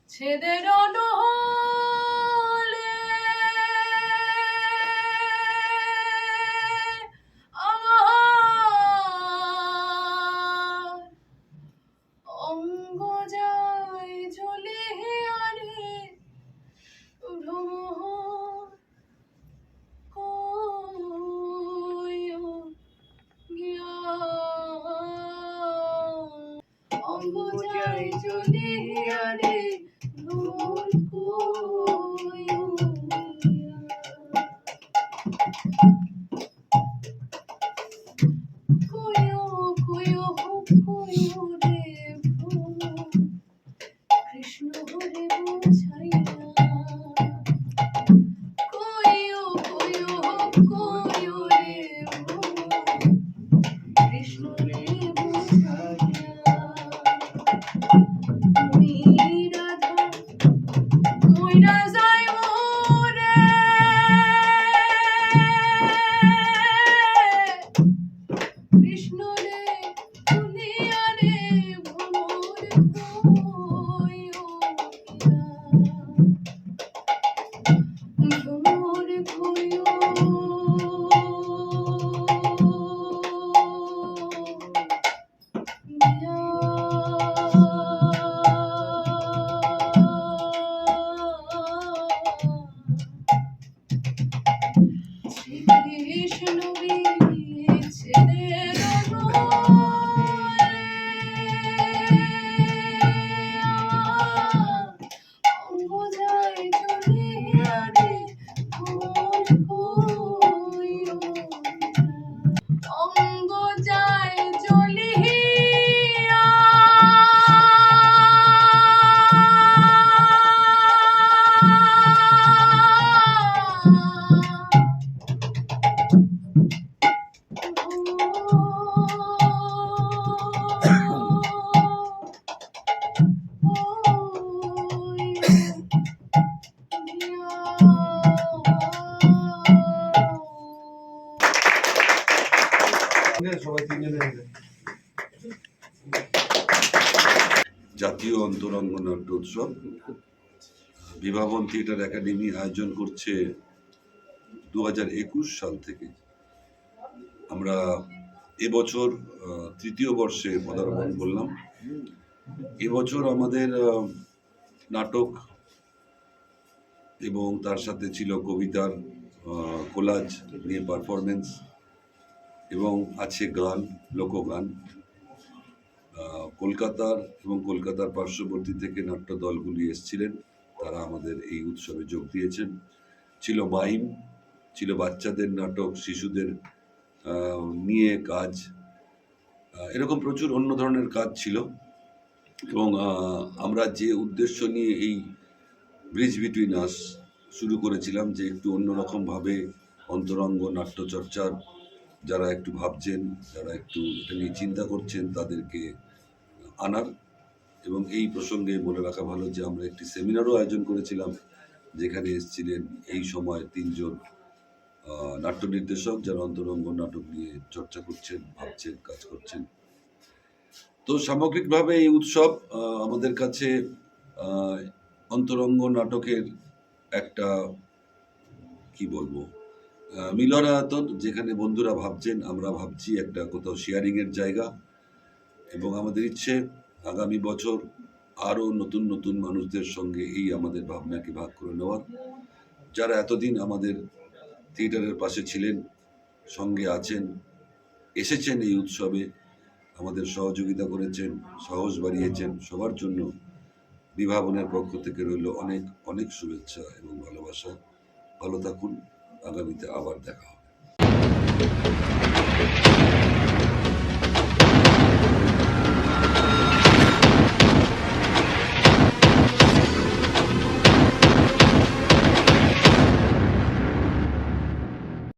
ছেদের নহলে, আমার অঙ্গ যায় জ্বলে আরে ভ্রমর কইও গিয়া। অঙ্গ যায় জ্বলে আরে ভ্রমর কইও গিয়া। কইও কইও কইও রে ভ্রমর, কৃষ্ণ হরে বুঝাইয়া। কইও কইও কইও রে ভ্রমর, কৃষ্ণ রে বুঝাইয়া। তুমি জাতীয় অন্তরঙ্গ নাট্য উৎসব বিভাবন থিয়েটার একাডেমি আয়োজন করছে 2021 সাল থেকে। আমরা এবছর তৃতীয় বর্ষে পদার্পণ করলাম। এবছর আমাদের নাটক এবং তার সাথে ছিল কবিতার কোলাজ নিয়ে পারফরমেন্স এবং আছে গান, লোকগান। কলকাতার এবং কলকাতার পার্শ্ববর্তী থেকে নাট্য দলগুলি এসেছিলেন, তারা আমাদের এই উৎসবে যোগ দিয়েছেন। ছিল মাইম, ছিল বাচ্চাদের নাটক, শিশুদের নিয়ে কাজ, এরকম প্রচুর অন্য ধরনের কাজ ছিল। এবং আমরা যে উদ্দেশ্য নিয়ে এই ব্রিজ বিটুইন আস শুরু করেছিলাম, যে একটু অন্যরকমভাবে অন্তরঙ্গ নাট্যচর্চার যারা একটু ভাবছেন, যারা একটু এটা নিয়ে চিন্তা করছেন, তাদেরকে আনার। এবং এই প্রসঙ্গে বলে রাখা ভালো যে আমরা একটি সেমিনারও আয়োজন করেছিলাম, যেখানে এসেছিলেন এই সময় 3 জন নাট্য নির্দেশক, যারা অন্তরঙ্গ নাটক নিয়ে চর্চা করছেন, ভাবছেন, কাজ করছেন। তো সামগ্রিকভাবে এই উৎসব আমাদের কাছে অন্তরঙ্গ নাটকের একটা কি বলবো মিলনায়তন, যেখানে বন্ধুরা ভাবছেন, আমরা ভাবছি, একটা কোথাও শেয়ারিংয়ের জায়গা। এবং আমাদের ইচ্ছে আগামী বছর আরও নতুন নতুন মানুষদের সঙ্গে এই আমাদের ভাবনাকে ভাগ করে নেওয়ার, যারা এতদিন আমাদের থিয়েটারের পাশে ছিলেন, সঙ্গে আছেন, এসেছেন এই উৎসবে, আমাদের সহযোগিতা করেছেন, সাহস বাড়িয়েছেন। সবার জন্য বিভাবনের পক্ষ থেকে রইল অনেক অনেক শুভেচ্ছা এবং ভালোবাসা। ভালো থাকুন, আগামীতে আবার দেখা হবে।